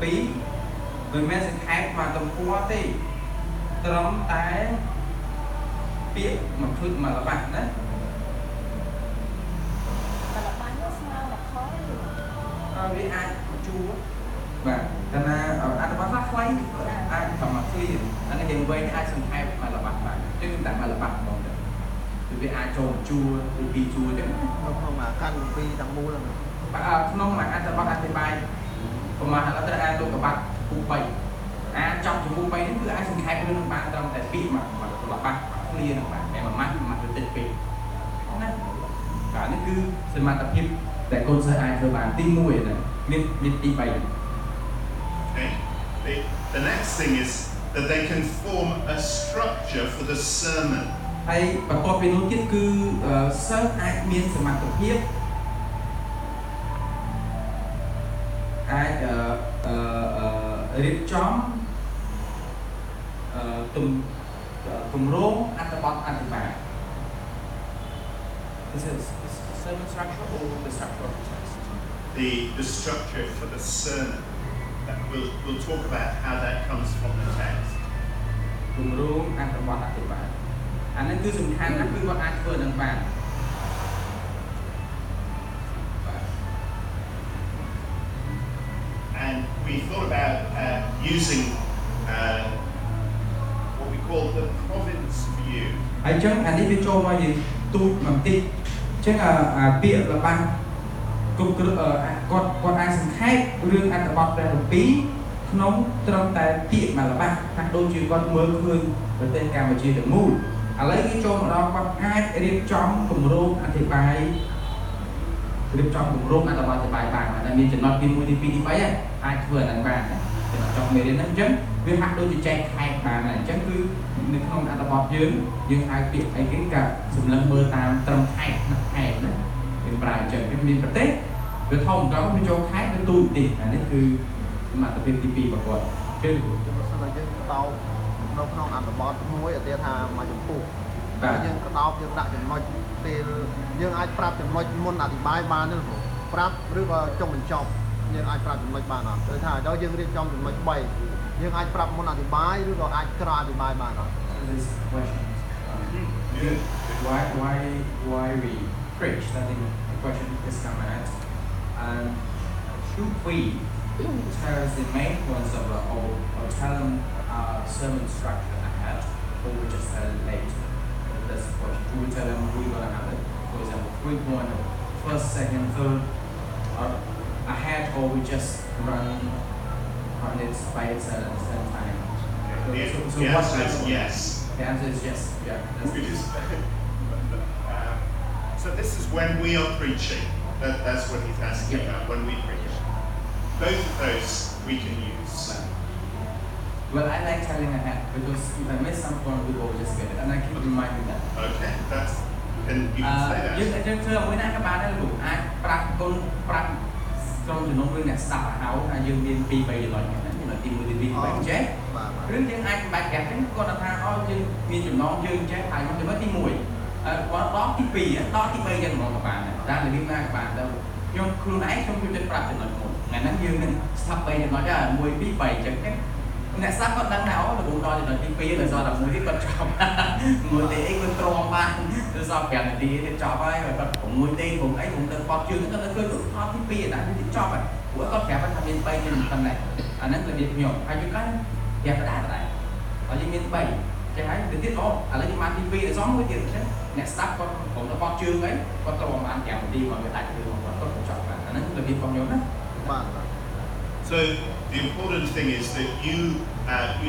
ពីមិនមែនសង្ខេបមកទំព័រទេត្រឹមតែពាក្យមកឃើញមកល្បះណាវាអាចជួបាទតែណាអត្ថបទខ្លះខ្លីអាចប្រមាថឃ្លីអានេះយើងវិញអាចសង្ខេបមកល្បះបានចឹងតែមកល្បះហ្មងទៅវាអាចចូលជួឬពីជួចឹងក្នុងមួយកាន់ពីទាំងមូលបាទក្នុងមួយអត្ថបទអธิบายប្រមាណឥឡូវត្រូវអានលោកកបាត់គូ3អានចប់ជាមួយ3នេះគឺអាចសង្ខេបរឿងបានត្រឹមតែពាក្យមកល្បះឃ្លីហ្នឹងបាទតែមួយម៉ាត់ទៅតិចពេកណាបាទនេះគឺសមត្ថភាពតែកូនសិស្សអាចធ្វើបានទី1ហ្នឹងមានទី3 Okay. The next thing is that they can form a structure for the sermon. ហើយបន្ទាប់ពីនោះទៀតគឺសិស្សអាចមានសមត្ថភាពអាចរៀបចំគម្រោងអត្ថបទអធិប្បាយ This is sermon structure or the structure of the text? The structure for the sermon. We'll talk about how that comes from the text. គម្រោងអត្ថបទអធិប្បាយអានេះគឺសំខាន់ណាស់គឺគាត់អាចធ្វើនឹងបាន And we thought about using what we call the province view. ហើយចឹងអានេះវាចូលមកយើងទូចបន្តិចចឹងពាក្យរបស់គ្រប់គាត់អាចសង្ខេបរឿងអត្ថបទព្រះគម្ពីរក្នុងត្រឹមតែពាក្យមួយល្បះថាដូចជាគាត់មើលឃើញប្រទេសកម្ពុជាទាំងមូលឥឡូវគេចូលមកដល់គាត់អាចរៀបចំគម្រោងអធិប្បាយរៀបចំគម្រោងអត្ថបទអធិប្បាយបានតែមានចំណុចទី1ទី2ទី3អាចធ្វើអាហ្នឹងបានចំណុចចុងមេរៀនហ្នឹងអញ្ចឹងវាហាក់ដូចជាចែកខែកបានអញ្ចឹងគឺនៅក្នុងអត្ថបទយើងហៅពាក្យអីគេក៏សម្លឹងមើលតាមត្រឹមខែកណាខែកណាវាប្រើអញ្ចឹងវាមានប្រទេសវាធំដល់វាចូលខែកវាទូចតិចអានេះគឺសមត្ថភាពទី2របស់គាត់គឺបើសិនតែយើងដោតនៅក្នុងអត្ថបទមួយឧទាហរណ៍ថាមួយចំពោះតែយើងក្តោបយើងដាក់ចំណុចពេលយើងអាចប្រាប់ចំណុចមុនអធិប្បាយបានទេប្រាប់ឬក៏ចុងបញ្ចប់យើងអាចប្រាប់ចំណុចបានអត់គឺថាដល់យើងរៀបចំចំណុច3យើងអាចប្រាប់មុនអធិប្បាយឬក៏អាចក្រោយអធិប្បាយបានអត់ why we preach that the question is coming at should we tell the main points of or tell them sermon structure ahead or we just tell it later that's the question do we tell them we're going to have it for example 3 point first second third or ahead or we just run it by itself at the same time so the answer is yes. The answer is yes. Yeah. So this is when we are preaching. That's what he's asking about. When we preach, both of those we can use. Well, I like telling ahead because if I miss some point, we will just get it, and I keep reminding them. Okay, and you can say that. យើងធ្វើមួយណាក៏បានដែរលោកអាចប្រាប់គុណប្រាប់ក្រុមជំនុំរឿងអ្នកស្ដាប់ឲ្យហើយយើងមាន2 3ចំណុចហ្នឹងចំណុចទី1ទី2ទី3ចេះឬយើងអាចបាច់ប្រាប់ហ្នឹងគាត់ថាយើងមានចំណងយើងចេះហើយមកចំណុចទី1គាត់ដល់ទី2ដល់ទី3យ៉ាងហ្មងក៏បានដែររបៀបណាក៏បានដែរខ្ញុំខ្លួនឯងខ្ញុំជួយចិត្តប្រាប់ចំណុច1ថ្ងៃហ្នឹងយើងនឹងស្ថាប3ចំណុច1 2 3ចឹងអ្នកស្ដាប់គាត់ដឹងដែររហូតដល់ចំណុចទី2ដល់សល់តែ1ទៀតគាត់ចប់មួយទេអីគាត់ទ្រាំបានទៅសល់5នាទីទៀតចប់ហើយគាត់6ទេខ្ញុំអីខ្ញុំទៅបត់ជើងគាត់ទៅឃើញដល់ទី2ដែរទីចប់ហើយព្រោះគាត់ប្រាប់ថាមាន3ជាប៉ុណ្ណេះអាហ្នឹងរបៀបខ្ញុំហើយយើងកាន់ប្រាប់ដែរហើយយើងមាន3ចេះហើយទៅទៀតឥឡូវយើងមកទី2ដល់សល់មួយទៀតចឹងអ្នកស្ដាប់គាត់ខ្ញុំទៅបត់ជើងអីគាត់ទ្រាំបាន5នាទីមកវាដាច់រឿងរបស់គាត់ចប់បានអាហ្នឹងរបៀបរបស់ខ្ញុំណាបាទ So the important thing is that you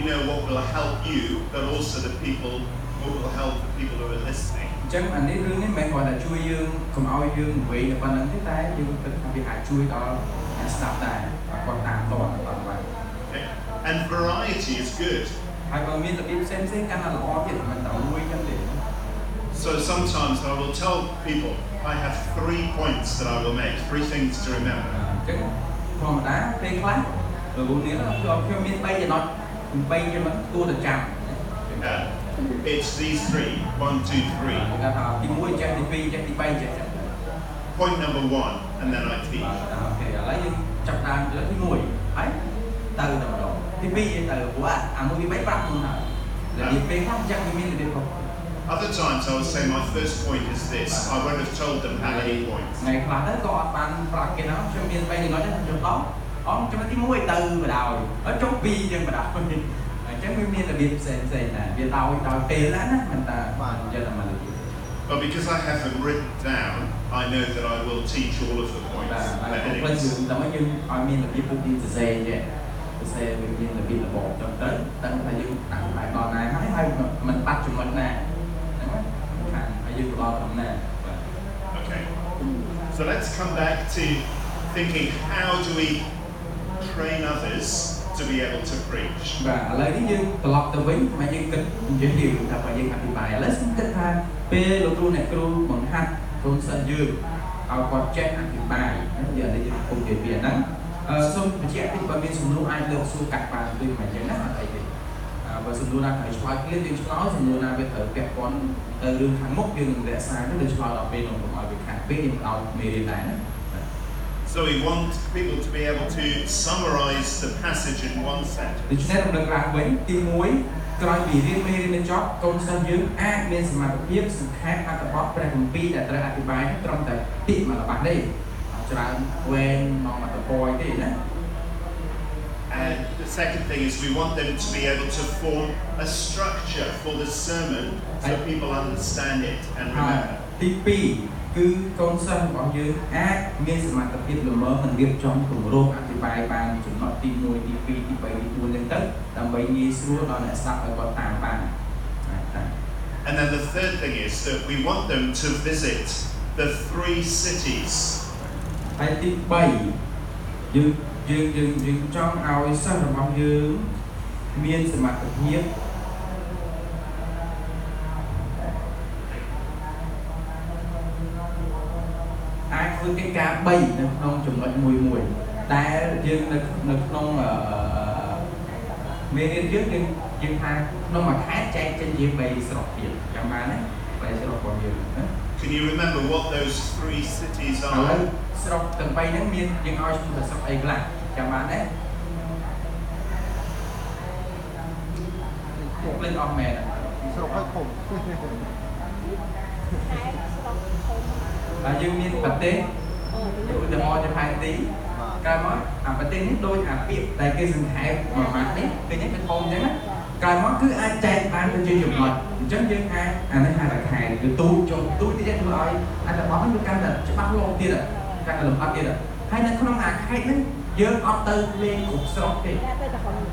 know what will help you, but also the people what will help the people who are listening. ចឹងអានេះរឿងនេះមិនមែនគ្រាន់តែជួយយើងកុំឲ្យយើងវែងតែប៉ុណ្្នឹងទេតែយើងគិតថាវាអាចជួយដល់អ្នកស្ដាប់ដែរគាត់តាមតបានបាទ And variety is good. ហើយបើមានរបៀបផ្សេងៗកាន់តែល្អទៀតមិនតែមួយចឹងទេ So sometimes I will tell people I have 3 points that I will make, 3 things to remember. ចឹងធម្មតាពេលខ្លះលោកនេះខ្ញុំមាន3ចំណុច3ចំណុចគួរតែចាំ It's these 3 1 2 3 គេថាទី1ចេះទី2ចេះទី3ចេះ Point number 1 and then I teach. អូខេឥឡូវយើងចាប់តាមលើទី1ហើយ ពីពីទៅព្រោះអាមួយពី3ប្រាប់មុនហើយរបៀបពេលខ្លះយ៉ាងមានរបៀបផង Other times I would say my first point is this. I won't have told them how many points. ថ្ងៃខ្លះទៅក៏អត់បានប្រាប់គេណាខ្ញុំមាន3ចំណុចទេខ្ញុំដល់ចំណុចទី1ទៅបដ ாய் ចុះ2យ៉ាងបដ ாய் អញ្ចឹងវាមានរបៀបផ្សេងៗដែរវាដោយពេលណាមិនតាយកតែមក But because I have them written down, I know that I will teach all of the points. តែយើងឲ្យមានរបៀបពុកទីសរសេរចេះសរសេរវាមានរបៀបរបបទៅដឹងថាយើងដាក់បែបដល់ណាហើយមិនបាត់ចំណុចណាហ្នឹងខាងហើយយើងផ្ដល់ដំណើរ Okay. So let's come back to thinking how do we train others to be able to preach. បាទឥឡូវនេះយើងត្រឡប់ទៅវិញមកយើងគិតនិយាយយើងថាបើយើងអធិប្បាយឥឡូវខ្ញុំគិតថាពេលលោកគ្រូអ្នកគ្រូបង្ហាត់កូនសិស្សយើងឲ្យគាត់ចេះអធិប្បាយយើងនេះយើងពុំនិយាយពីហ្នឹងសូមបញ្ជាក់តិចបើមានសំណួរអាចលើកសួរកាត់បានដូចមកអញ្ចឹងណាអត់អីទេបើសំណួរណាត្រូវឆ្លើយឃ្លាតយើងឆ្លើយសំណួរណាវាត្រូវពាក់ព័ន្ធទៅរឿងខាងមុខយើងនឹងរក្សាទៅលើឆ្លើយដល់ពេលនោះកុំឲ្យវាខាតពេលយើងឲ្យមេរៀនដែរណា So we want people to be able to summarize the passage in one sentence. ដូច្នេះដំណឹងឡើងវិញទី1ក្រោយពីរៀនមេរៀនបញ្ចប់កូនសិស្សយើងអាចមានសមត្ថភាពសង្ខេបអត្ថបទព្រះគម្ពីរដែលត្រូវអធិប្បាយត្រឹមតែពាក្យមួយរបស់ទេច្រើនវែងមកអត្ថបទទេណា And the second thing is we want them to be able to form a structure for the sermon so people understand it and remember. ទី2គឺកូនសិស្សរបស់យើងអាចមានសមត្ថភាពល្មមនឹងរៀបចំគម្រោងអធិប្បាយបានចំណុចទី1ទី2ទី3ទី4ហ្នឹងទៅដើម្បីងាយស្រួលដល់អ្នកស្ដាប់ឲ្យគាត់តាមបាន And then the third thing is that we want them to visit the 3 cities. ហើយទី3យើងចង់ឲ្យសិស្សរបស់យើងមានសមត្ថភាពអាចធ្វើកិច្ចការ3នៅក្នុងចំណុចមួយដែលយើងនៅក្នុងមេរៀនយើងថាក្នុងមួយខែចែកចេញជា3ស្រុកទៀតចាំបានណា3ស្រុករបស់យើងណា Can you remember what those 3 cities ឥឡូវ are? ស្រុកទាំង3ហ្នឹងមានយើងឲ្យឈ្មោះថាស្រុកអីខ្លះចាំបានទេភ្លេចអស់មែនស្រុកហើយឃុំហើយយើងមានប្រទេសឧទាហរណ៍ជាផែនទីក្រោយមកអាប្រទេសនេះដូចអាពាក្យដែលគេសង្ខេបមួយម៉ាត់នេះឃើញទេវាធំអញ្ចឹងណាក្រោយមកគឺអាចចែកបានទៅជាចំណុចអញ្ចឹងយើងអាចអានេះហៅថាខែគឺទូចទៀតធ្វើឲ្យអត្ថបទនេះវាកាន់តែច្បាស់លាស់ទៀតកាន់តែលម្អិតទៀតហើយនៅក្នុងអាខេតនេះយើងអត់ទៅលេងគ្រប់ស្រុកទេ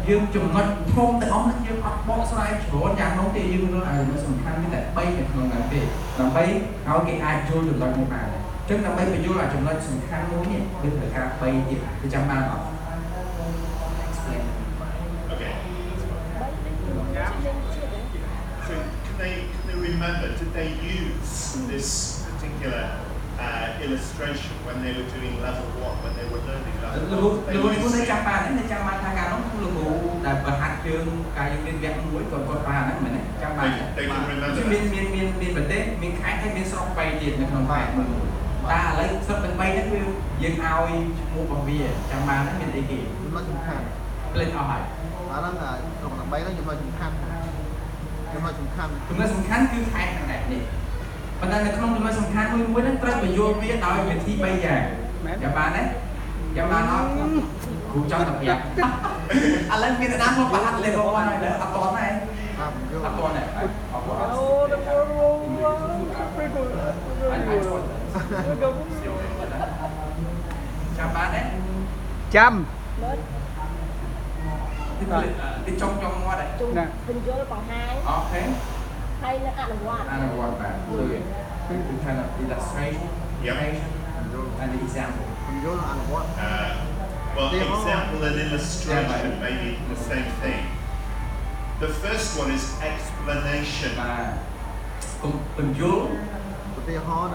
យើងចំណុចធំទាំងអស់នេះយើងអត់បកស្រាយច្រើនយ៉ាងនោះទេយើងរកឲ្យវាសំខាន់តែ3នៅក្នុងហ្នឹងទេដើម្បីឲ្យគេអាចចូលចំណុចនេះបានអញ្ចឹងដើម្បីបញ្យល់ឲ្យចំណុចសំខាន់មួយនេះគឺត្រូវការ3ទៀតគឺចាំបានអត់ Okay. So can they remember, did they use this particular illustration when they were doing level 1, when they were learning level 1? លោកនេះគាត់ចាំបានទេចាំបានថាការនោះគឺលោកគ្រូដែលប្រហាត់យើងការយើងរៀនវគ្គ1គាត់បានហ្នឹងមែនទេចាំបានមានប្រទេសមានខេត្តហើយមានស្រុក3ទៀតនៅក្នុងខេត្តមួយតែឥឡូវស្រុកទាំង3ហ្នឹងគឺយើងឲ្យឈ្មោះរបស់វាចាំបានហ្នឹងមានអីគេចំណុចសំខាន់ផ្លេចអស់ហើយអាហ្នឹងស្រុកទាំង3ហ្នឹងចំណុចសំខាន់គឺខេត្តហ្នឹងនេះប៉ុន្តែនៅក្នុងចំណុចសំខាន់មួយហ្នឹងត្រូវបញ្យល់វាដោយវិធី3យ៉ាងចាំបានទេចាំបានអត់គ្រូចង់តែប្រាប់ឥឡូវមានតែដាក់មកប្រហាត់លេខ1ហើយអត់តន់ទេអត់តន់ទេចាំបានទេចាំទីចុងមាត់ហ្នឹងបញ្យល់បង្ហាញអូខេហើយនៅអនុវត្តបាទគឺ kind of illustration and example well, example and illustration may be the same thing. The first one is explanation. បញ្យល់ឧទាហរណ៍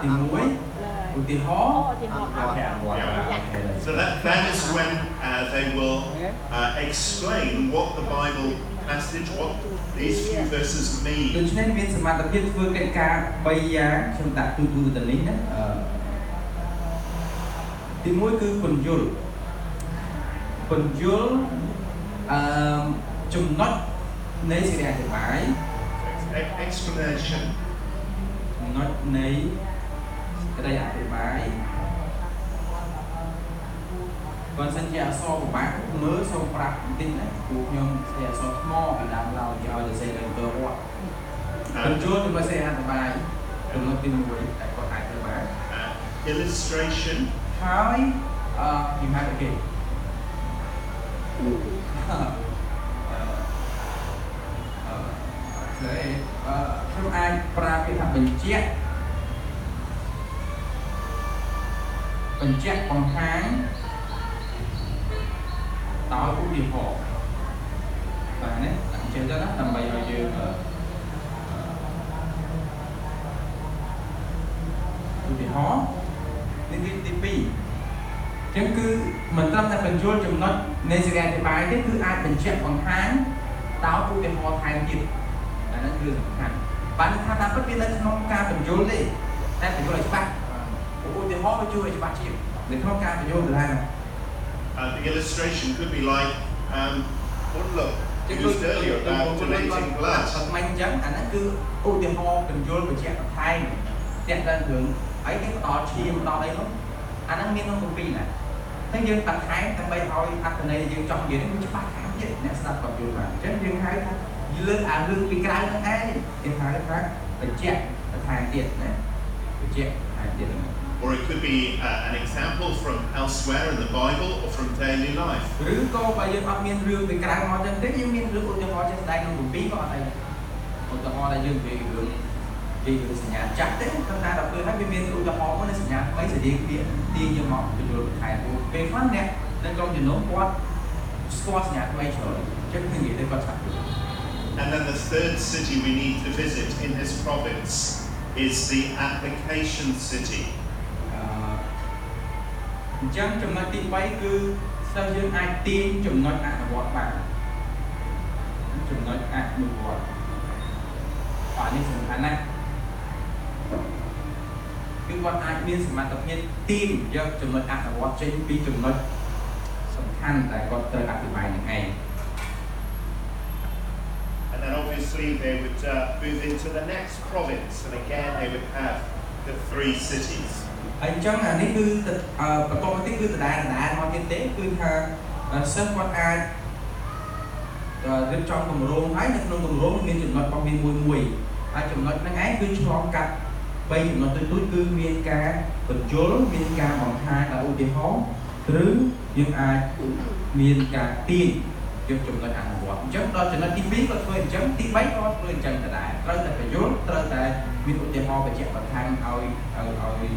So that is when they will explain what the Bible passage, what these few verses mean. ដូច្នេះមានសមត្ថភាពធ្វើកិច្ចការ3យ៉ាងខ្ញុំដាក់ទូទៅនេះណាទី1គឺបញ្យល់ ចំណុចនៃសេរីអធិប្បាយ explanation ចំណុចនៃសេរីអធិប្បាយបើសិនជាអក្សរពិបាកមើលសូមប្រាប់បន្តិចណាព្រោះខ្ញុំស្គាល់អក្សរថ្មពីដើមឡើយឲ្យទៅសេរីទៅរត់បញ្ចូលទៅសេរីអធិប្បាយចំណុចទី1តែគាត់អាចធ្វើបាន illustration ហើយនិយាយទៅគេខ្ញុំអាចប្រើពាក្យថាបញ្ជាក់បង្ហាញដោយឧទាហរណ៍បាទណាអញ្ចឹងទៅណាដើម្បីឲ្យយើងឧទាហរណ៍នេះទី2អញ្ចឹងគឺមិនត្រឹមតែបញ្ចូលចំណុចនៃសេរីអធិប្បាយទេគឺអាចបញ្ជាក់បង្ហាញដោយឧទាហរណ៍ថែមទៀតអាហ្នឹងគឺសំខាន់បានថាតាមពិតវានៅក្នុងការបញ្ចូលទេតែបញ្ចូលឲ្យច្បាស់ឧទាហរណ៍ជួយឲ្យច្បាស់ជាងនៅក្នុងការបញ្ចូលទៅហើយ the illustration could be like what look used earlier about donating blood មិនអញ្ចឹងអាហ្នឹងគឺឧទាហរណ៍បញ្ចូលបញ្ជាក់បន្ថែមតែដល់រឿងអីគេផ្ដល់ឈាមដល់អីនោះអាហ្នឹងមានក្នុងគម្ពីរណាតែយើងបន្ថែមដើម្បីឲ្យអត្ថន័យយើងចង់និយាយនេះច្បាស់ខាងទៀតអ្នកស្ដាប់គាត់យល់បានអញ្ចឹងយើងហៅថាលើកអារឿងពីក្រៅហ្នឹងឯងគេហៅថាបញ្ជាក់បន្ថែមទៀតណាបញ្ជាក់បន្ថែមទៀត or it could be an example from elsewhere in the Bible or from daily life ឬក៏បើយើងអត់មានរឿងពីក្រៅមកចឹងទេយើងមានរឿងឧទាហរណ៍ជាក់ស្ដែងក្នុងគម្ពីរក៏អត់អីឧទាហរណ៍ដែលយើងនិយាយរឿងពីសញ្ញាចាស់ទេប៉ុន្តែដល់ពេលហើយវាមានឧទាហរណ៍មួយនៃសញ្ញាថ្មីសេរីគ្នាទាញយកមកបញ្ចូលបន្ថែមពេលខ្លះអ្នកនៅក្នុងជំនុំគាត់ស្គាល់សញ្ញាថ្មីច្រើនចឹងគឺនិយាយទៅគាត់ឆាប់យល់ And then the third city we need to visit in this province is the application city អញ្ចឹងចំណុចទី3គឺសិស្សយើងអាចទាញចំណុចអនុវត្តបានចំណុចអនុវត្តបាទនេះសំខាន់ណាស់គឺគាត់អាចមានសមត្ថភាពទាញយកចំណុចអនុវត្តចេញពីចំណុចសំខាន់ដែលគាត់ត្រូវអធិប្បាយនឹងឯង And then obviously they would move into the next province and again they would have the 3 cities អញ្ចឹងអានេះគឺបន្តមកទៀតគឺដដែលមកទៀតទេគឺថាសិស្សគាត់អាចរៀបចំគម្រោងហើយនៅក្នុងគម្រោងមានចំណុចរបស់វាមួយហើយចំណុចហ្នឹងឯងគឺឆ្លងកាត់3ចំណុចទូចៗគឺមានការបញ្យល់មានការបង្ហាញដោយឧទាហរណ៍ឬយើងអាចមានការទាញយកចំណុចអនុវត្តអញ្ចឹងដល់ចំណុចទី2ក៏ធ្វើអញ្ចឹងទី3ក៏ធ្វើអញ្ចឹងដែរត្រូវតែបញ្យល់ត្រូវតែមានឧទាហរណ៍បញ្ជាក់បន្ថែមឲ្យ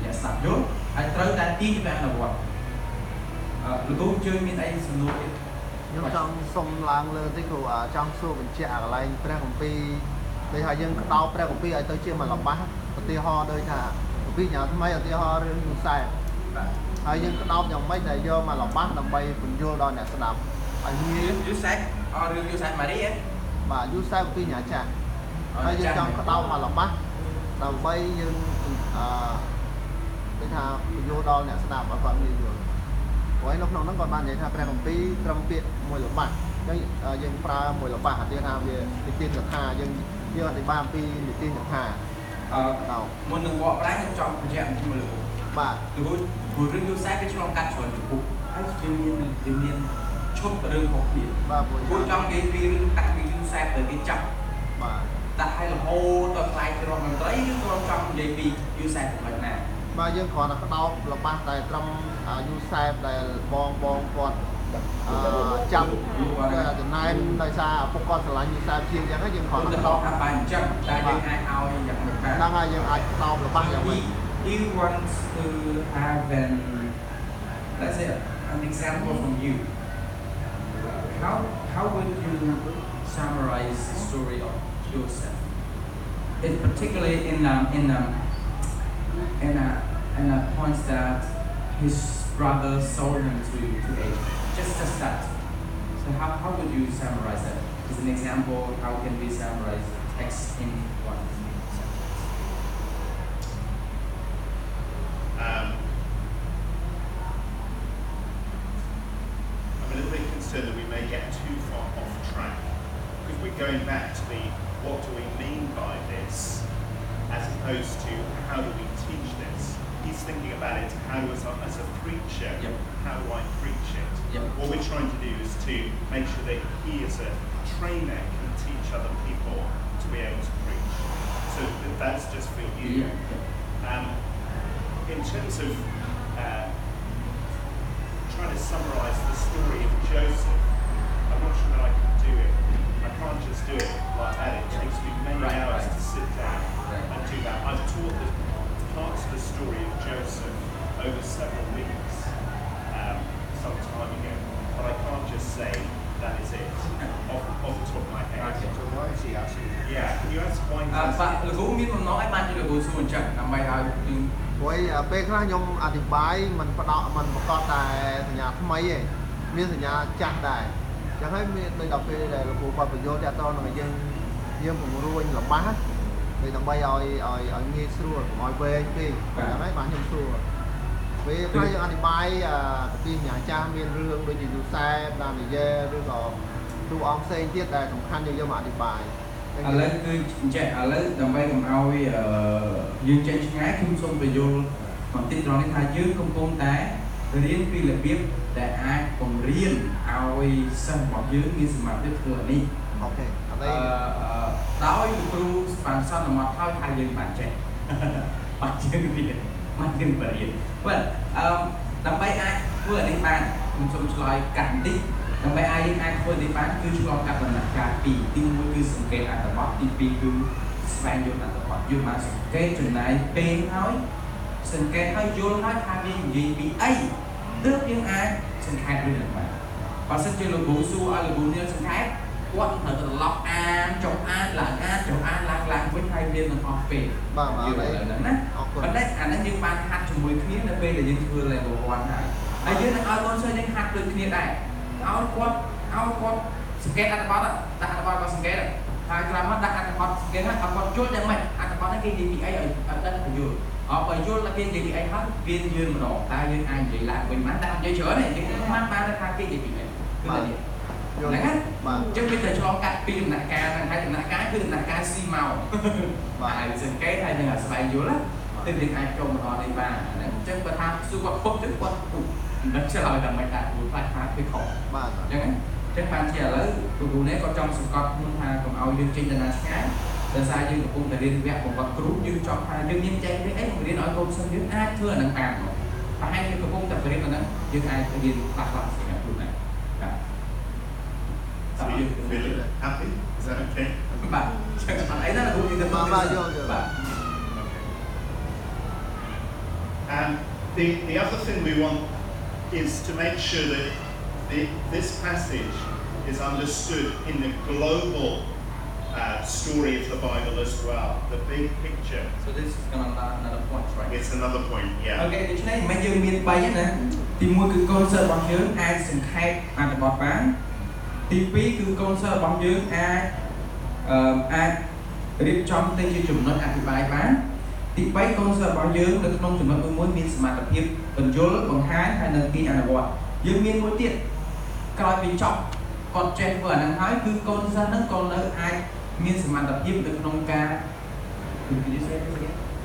អ្នកស្ដាប់យល់ហើយត្រូវតែទាញទៅអនុវត្តលោកគ្រូជឿមានអីសំណួរទៀតខ្ញុំចង់សុំឡើងលើតិចគ្រូចង់សួរបញ្ជាក់កន្លែងព្រះគម្ពីរដូចថាយើងក្តោបព្រះគម្ពីរឲ្យទៅជាមួយល្បះឧទាហរណ៍ដូចថាគម្ពីរញ៉ាំថ្មីឧទាហរណ៍រឿងយូសែបហើយយើងក្តោបយ៉ាងម៉េចដែលយកមកល្បះដើម្បីបញ្យល់ដល់អ្នកស្ដាប់ឲ្យងាយយូសែបរឿងយូសែបម៉ារីបាទយូសែបពីញ៉ាចាស់ហើយយើងចង់ក្តោបមកល្បះដើម្បីយើងដូចថាបញ្យល់ដល់អ្នកស្ដាប់ឲ្យគាត់ងាយយល់ព្រោះនៅក្នុងហ្នឹងគាត់បាននិយាយថាព្រះគម្ពីរត្រឹមពាក្យមួយល្បះអញ្ចឹងយើងប្រើមួយល្បះអាទៀតថាវានិទានកថាយើងអធិប្បាយអំពីនិទានកថាមុននឹងបកប្រែខ្ញុំចង់បញ្ជាក់ជាមួយលោកបាទលោកព្រោះរឿងយូសែបវាឆ្លងកាត់ច្រើនជំពូកហើយវាមានឈុតរឿងរបស់គ្នាបាទព្រោះចង់និយាយពីរឿងតាក់ពីយូសែបទៅគេចាប់បាទដាក់ឲ្យរហូតដល់ខ្លាយជារដ្ឋមន្ត្រីឬក៏ចង់និយាយពីយូសែបចំណុចណាបាទយើងគ្រាន់តែក្តោបរបស់តែត្រឹមយូសែបដែលបងគាត់ចាប់ចំណែនដោយសារពុកគាត់ឆ្លាញ់យូសែបជាងអញ្ចឹងហើយយើងគ្រាន់តែក្តោបថាបែបអញ្ចឹងតែយើងអាចឲ្យយ៉ាងម៉េចដែរហ្នឹងហើយយើងអាចក្តោបរបស់យ៉ាងម៉េច He wants to have let's say an example from you how would you summarize the story of Joseph particularly in a point that his brother sold him to Egypt. Just that. So how would you summarize that? As an example, how can we summarize text in one sentence? I'm a little bit concerned that we may they get too far off track. Because we're going back to the what do we mean by this, as opposed to how do we teach this. He's thinking about it how as a preacher, how do I preach it? What we're trying to do is to make sure that he as a trainer can teach other people to be able to preach. So that's just for you. In terms of trying to summarise the story of Joseph, I'm not sure that I can do it. I can't just do it like that. It takes me many hours to sit down and do that. I've taught the parts of the story of Joseph over several weeks some time ago, but I can't just say that is it off the top of my head. So why is he asking? Yeah, can you ask why he's asking? បាទលោកគ្រូមានបំណងឲ្យបានជាលោកគ្រូសួរអញ្ចឹងដើម្បីឲ្យយើង ព្រោះពេលខ្លះខ្ញុំអធិប្បាយមិនផ្ដោតមិនប្រកបតែសញ្ញាថ្មីទេមានសញ្ញាចាស់ដែរអញ្ចឹងហើយមានដូចដល់ពេលដែលលោកគ្រូគាត់បញ្យល់តាក់ទងនឹងយើងពង្រួញលំបាស់ដូចដើម្បីឲ្យងាយស្រួលកុំឲ្យវែងពេកបាទហ្នឹងហើយបាទខ្ញុំសួរពេលខ្លះយើងអធិប្បាយពីសញ្ញាចាស់មានរឿងដូចជាយូសែបដានីយ៉ែលឬក៏ទូអង្គផ្សេងទៀតដែលសំខាន់យើងមកអធិប្បាយ ឥឡូវគឺអញ្ចឹងឥឡូវដើម្បីកុំឲ្យយើងចេញឆ្ងាយខ្ញុំសូមបញ្យល់បន្តិចត្រង់នេះថាយើងកំពុងតែរៀនពីរបៀបដែលអាចបង្រៀនឲ្យសិស្សរបស់យើងមានសមត្ថភាពធ្វើនេះអូខេឥឡូវដោយលោកគ្រូបានសន្មតឲ្យថាយើងបានចេះបាត់យើងរៀនមិនយើងបរិញ្ញាបាទដើម្បីអាចធ្វើអានេះបានខ្ញុំសូមឆ្លើយកាត់បន្តិច ដើម្បីឲ្យយើងអាចធ្វើនេះបានគឺឆ្លងកាត់ដំណាក់កាល2ទី1គឺសង្កេតអត្ថបទទី2គឺស្វែងយល់អត្ថបទយើងបានសង្កេតចំណាយពេលហើយសង្កេតហើយយល់ហើយថាវានិយាយពីអីទើបយើងអាចសង្ខេបរឿងហ្នឹងបានបើសិនជាលោកគ្រូសួរឲ្យលោកគ្រូនេះសង្ខេបគាត់ត្រូវត្រឡប់អានចុះអានឡើងវិញហើយរៀននឹងអស់ពេលបាទហ្នឹងណាប៉ុន្តែអានេះយើងបានហាត់ជាមួយគ្នានៅពេលដែលយើងធ្វើ level 1 ហើយយើងនឹងឲ្យកូនសិស្សយើងហាត់ដូចគ្នាដែរ ឲ្យគាត់សង្កេតអត្ថបទដាក់អត្ថបទគាត់សង្កេតហើយក្រោយមកដាក់អត្ថបទសង្កេតហើយគាត់យល់យ៉ាងម៉េចអត្ថបទនេះគេនិយាយពីអីឲ្យដឹងទៅយល់បើយល់ថាគេនិយាយពីអីហើយវាយើងម្ដងតែយើងអាចនិយាយឡើងវិញបានតែនិយាយច្រើនទេយើងមិនបានថាគេនិយាយពីអីគឺតែនេះហ្នឹងណាបាទអញ្ចឹងវាទៅឆ្លងកាត់ពីដំណាក់កាលហ្នឹងហើយដំណាក់កាលគឺដំណាក់កាលស៊ីមកបាទហើយសង្កេតហើយនឹងស្វែងយល់ទៅយើងអាចចូលមកដល់នេះបានហ្នឹងអញ្ចឹងបើថាសួរគាត់ពុកទៅគាត់ពុក មិនឆ្លើយដើម្បីថាគ្រូខ្លាចថាគេខុសបាទអញ្ចឹងបានជាឥឡូវគ្រូនេះគាត់ចង់សង្កត់ខ្លួនថាកុំឲ្យយើងចេញទៅណាឆ្ងាយដោយសារយើងកំពុងតែរៀនវគ្គបង្វឹកគ្រូយើងចង់ថាយើងមានចែកនេះអីបង្រៀនឲ្យកូនសិស្សយើងអាចធ្វើអានឹងបានប្រហែលជាកំពុងតែរៀនអាហ្នឹងយើងអាចរៀនខ្លះៗស្គាល់ខ្លួនដែរបាទ Happy? Is that okay? បាទអីណាគ្រូនិយាយទៅបាទយល់បាទ The other thing we want is to make sure that this passage is understood in the global story of the Bible as well, the big picture. So this is another point, right? It's another point, yeah. Okay, ដូច្នេះមិនយើងមាន3ណាទី1គឺកូនសិស្សរបស់យើងអាចសង្ខេបអត្ថបទបានទី2គឺកូនសិស្សរបស់យើងអាចរៀបចំទៅជាចំណុចអธิบายបាន ទី3កូនសិស្សរបស់យើងនៅក្នុងចំណុចមួយមានសមត្ថភាពបញ្យល់បង្ហាញហើយនឹងទីអនុវត្តយើងមានមួយទៀតក្រោយពីចប់គាត់ចេះធ្វើអាហ្នឹងហើយគឺកូនសិស្សហ្នឹងក៏នៅអាចមានសមត្ថភាពនៅក្នុងការ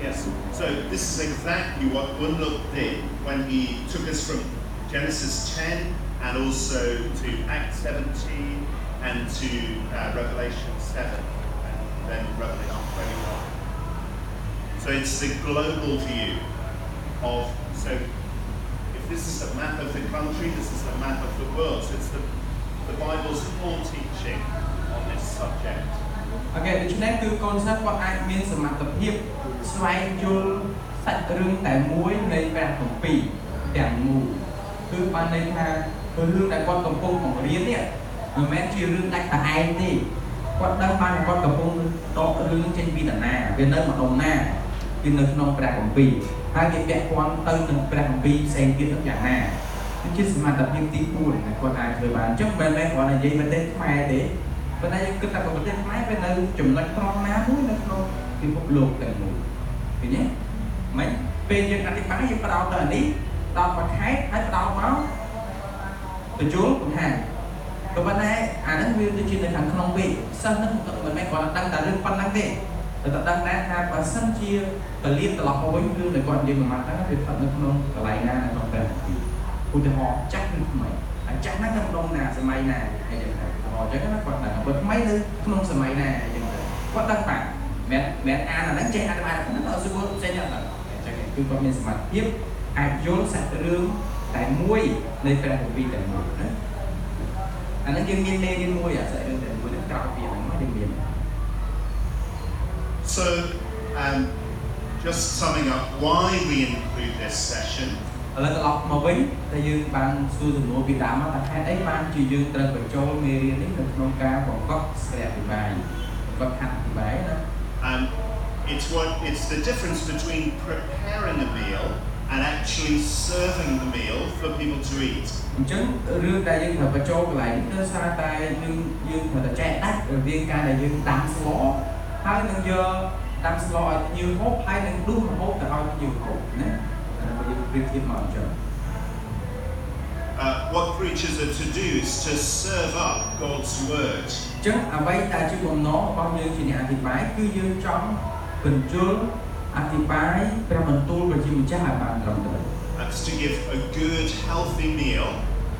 Yes, so this is exactly what Gunluk did when he took us from Genesis 10 and also to Acts 17 and to Revelation 7 and then Revelation 21. So it's the global view of, so if this is a map of the country, this is the map of the world. So it's the Bible's full teaching on this subject. Okay, ដូច្នេះគឺកូនសិស្សគាត់អាចមានសមត្ថភាពស្វែងយល់សាច់រឿងតែមួយនៃព្រះគម្ពីរទាំងមូលគឺបានន័យថារឿងដែលគាត់កំពុងបង្រៀននេះមិនមែនជារឿងដាច់តែឯងទេគាត់ដឹងបានគាត់កំពុងតបរឿងចេញពីតាណាវានៅម្ដងណា គឺនៅក្នុងព្រះគម្ពីរហើយវាពាក់ព័ន្ធទៅនឹងព្រះគម្ពីរផ្សេងទៀតយ៉ាងណាគឺជាសមត្ថភាពទី4ដែលគាត់អាចធ្វើបានអញ្ចឹងមិនមែនគ្រាន់តែនិយាយប្រទេសខ្មែរទេប៉ុន្តែយើងគិតថាប្រទេសខ្មែរវានៅចំណុចត្រង់ណាមួយនៅក្នុងពិភពលោកទាំងមូលឃើញទេមិនពេលយើងអធិប្បាយយើងផ្ដោតទៅនេះដល់បន្ថែមហើយផ្ដោតមកបញ្ចូលបង្ហាញ ក៏ប៉ុន្តែអាហ្នឹងវាដូចជានៅខាងក្នុងពេកសិស្សហ្នឹងមិនមែនគាត់ដឹងតែរឿងប៉ុណ្ណឹងទេតែដឹងដែរថាបើសិនជាតលៀនត្រឡប់មកវិញគឺតែគាត់និយាយមួយម៉ាត់ហ្នឹងវាស្ថិតនៅក្នុងកន្លែងណានៅក្នុងព្រះគម្ពីរឧទាហរណ៍ចាស់ឬថ្មីអាចាស់ហ្នឹងនៅក្នុងណាសម័យណាអីចឹងទៅអញ្ចឹងណាគាត់ដឹងបើថ្មីនៅក្នុងសម័យណាអីចឹងទៅគាត់ដឹងបាទមិនអានអាហ្នឹងចេះអានបានហ្នឹងទៅសួរផ្សេងហ្នឹងអញ្ចឹងគឺគាត់មានសមត្ថភាពអាចយល់សាច់រឿងតែមួយនៃព្រះគម្ពីរតែមួយណាអាហ្នឹងយើងមានមេរៀនមួយអាសាច់រឿងតែមួយហ្នឹងក្រៅពីហ្នឹងយើងមាន So, just summing up why we include this session. ឥឡូវត្រឡប់មកវិញតែយើងបានសួរសំណួរពីដើមមកថាហេតុអីបានជាយើងត្រូវបញ្ចូលមេរៀននេះនៅក្នុងការបង្កប់ស្រាអធិប្បាយបង្កប់អធិប្បាយណា It's the difference between preparing a meal and actually serving the meal for people to eat. អញ្ចឹងរឿងដែលយើងត្រូវបញ្ចូលកន្លែងនេះគឺសារតែយើងត្រូវតែចែកដាច់រវាងការដែលយើងដាំស្លហើយនឹងយកដាំស្លឲ្យភ្ញៀវហូបហើយនឹងដួសម្ហូបទៅឲ្យភ្ញៀវហូបណាយើងប្រៀបធៀបមកអញ្ចឹង What preachers are to do is to serve up God's word. អញ្ចឹងអ្វីដែលជាបំណងរបស់យើងជាអ្នកអធិប្បាយគឺយើងចង់បញ្ជូលអធិប្បាយព្រះបន្ទូលព្រះជាម្ចាស់ឲ្យបានត្រឹមត្រូវ That's to give a good, healthy meal,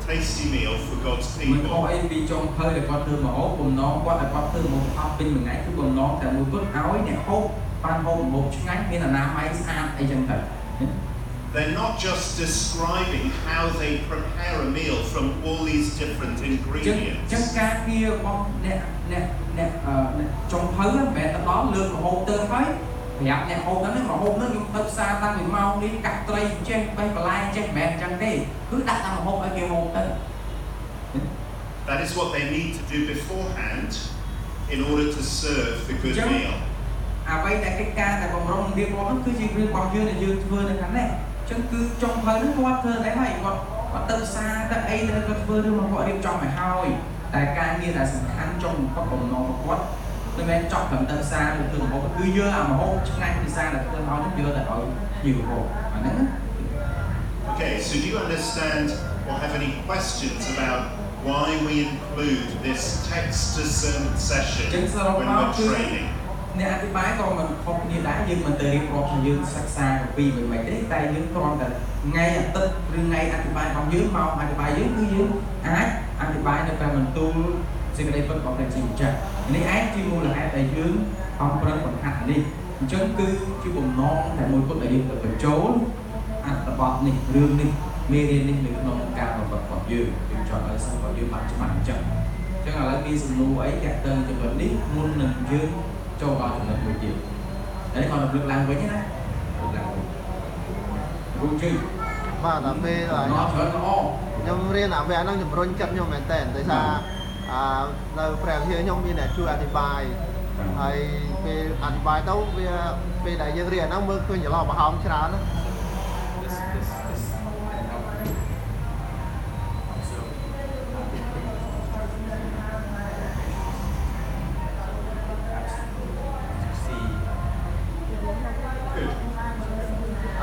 tasty meal for God's មិនខុស people. អីពីចុងភៅដែលគាត់ធ្វើមកហូបបំណងគាត់ដែលគាត់ធ្វើមកអស់ពេញមួយថ្ងៃគឺបំណងតែមួយគត់ឲ្យអ្នកហូបបានហូបម្ហូបឆ្ងាញ់មានអនាម័យស្អាតអីចឹងទៅ They're not just describing how they prepare a meal from all these different ចឹង ingredients. ការងាររបស់អ្នកចុងភៅមិនមែនទៅដល់លើកម្ហូបទៅហើយប្រាប់អ្នកហូបហ្នឹងម្ហូបហ្នឹងខ្ញុំទៅផ្សារតាំងពីម៉ោងនេះកាត់ត្រីចេះបេះបន្លែចេះមិនមែនអញ្ចឹងទេគឺដាក់តាមម្ហូបឲ្យគេហូបទៅ That is what they need to do beforehand in order to serve the good meal. អ្វីដែលកិច្ចការដែលបំរុងរៀបរាប់ហ្នឹងគឺជារឿងរបស់យើងដែលយើងធ្វើនៅខាងនេះអញ្ចឹងគឺចុងភៅហ្នឹងគាត់ធ្វើតែហើយគាត់ទៅផ្សារទៅអីទៅគាត់ធ្វើរឿងរបស់គាត់រៀបចំឲ្យហើយតែការងារដែលសំខាន់ចុងបំផុតបំណងរបស់គាត់មិនមែនចប់ត្រឹមទៅផ្សារទៅធ្វើម្ហូបគឺយកអាម្ហូបឆ្ងាញ់ពីផ្សារដែលធ្វើឲ្យហ្នឹងយកទៅឲ្យភ្ញៀវហូបអាហ្នឹងណា Okay, so do you understand or have any questions about why we include this text to sermon session when we're training? អ្នកអធិប្បាយក៏មិនខុសគ្នាដែរយើងមិនទៅរៀបរាប់ថាយើងសិក្សាពីមិនទេតែយើងគ្រាន់តែថ្ងៃអាទិត្យឬថ្ងៃអធិប្បាយរបស់យើងមកអធិប្បាយយើងគឺយើងអាចអធិប្បាយនៅព្រះបន្ទូលសេចក្តីពិតរបស់ព្រះជាម្ចាស់នេះឯងជាមូលហេតុដែលយើងអំប្រឹងបង្ហាត់នេះអញ្ចឹងគឺជាបំណងតែមួយគត់ដែលយើងទៅបញ្ចូលអត្ថបទនេះរឿងនេះមេរៀននេះនៅក្នុងការបង្កប់របស់យើងចង់ឲ្យសិស្សរបស់យើងបានច្បាស់អញ្ចឹងឥឡូវមានសំណួរអីតាក់ទងចំណុចនេះមុននឹងយើងចូលដល់ចំណុចមួយទៀតហើយគាត់លើកឡើងវិញណាលើកឡើងវិញគ្រូជឿបាទដល់ពេលខ្ញុំរៀនអាវគ្គហ្នឹងជំរុញចិត្តខ្ញុំមែនតើដោយសារនៅព្រះវិហារខ្ញុំមានអ្នកជួយអធិប្បាយហើយពេលអធិប្បាយទៅវាពេលដែលយើងរៀនហ្នឹងមើលឃើញច្រឡំប្រហោងច្រើនណា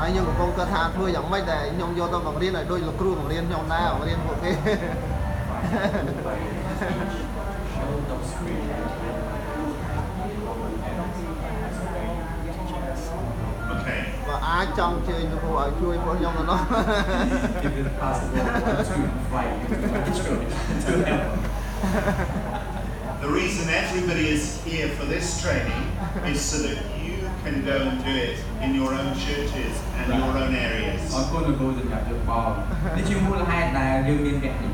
ហើយខ្ញុំកំពុងគិតថាធ្វើយ៉ាងម៉េចដែលខ្ញុំយកទៅបង្រៀនឲ្យដូចលោកគ្រូបង្រៀនខ្ញុំដែរបង្រៀនពួកគេ Okay. បើអាចចង់ជើញលោកគ្រូឲ្យជួយពួកខ្ញុំទៅនោះ The reason everybody is here for this training is so that you can go and do it in your own churches and your own areas. អរគុណលោកគ្រូសម្រាប់យោបល់នេះជាមូលហេតុដែលយើងមានវគ្គនេះ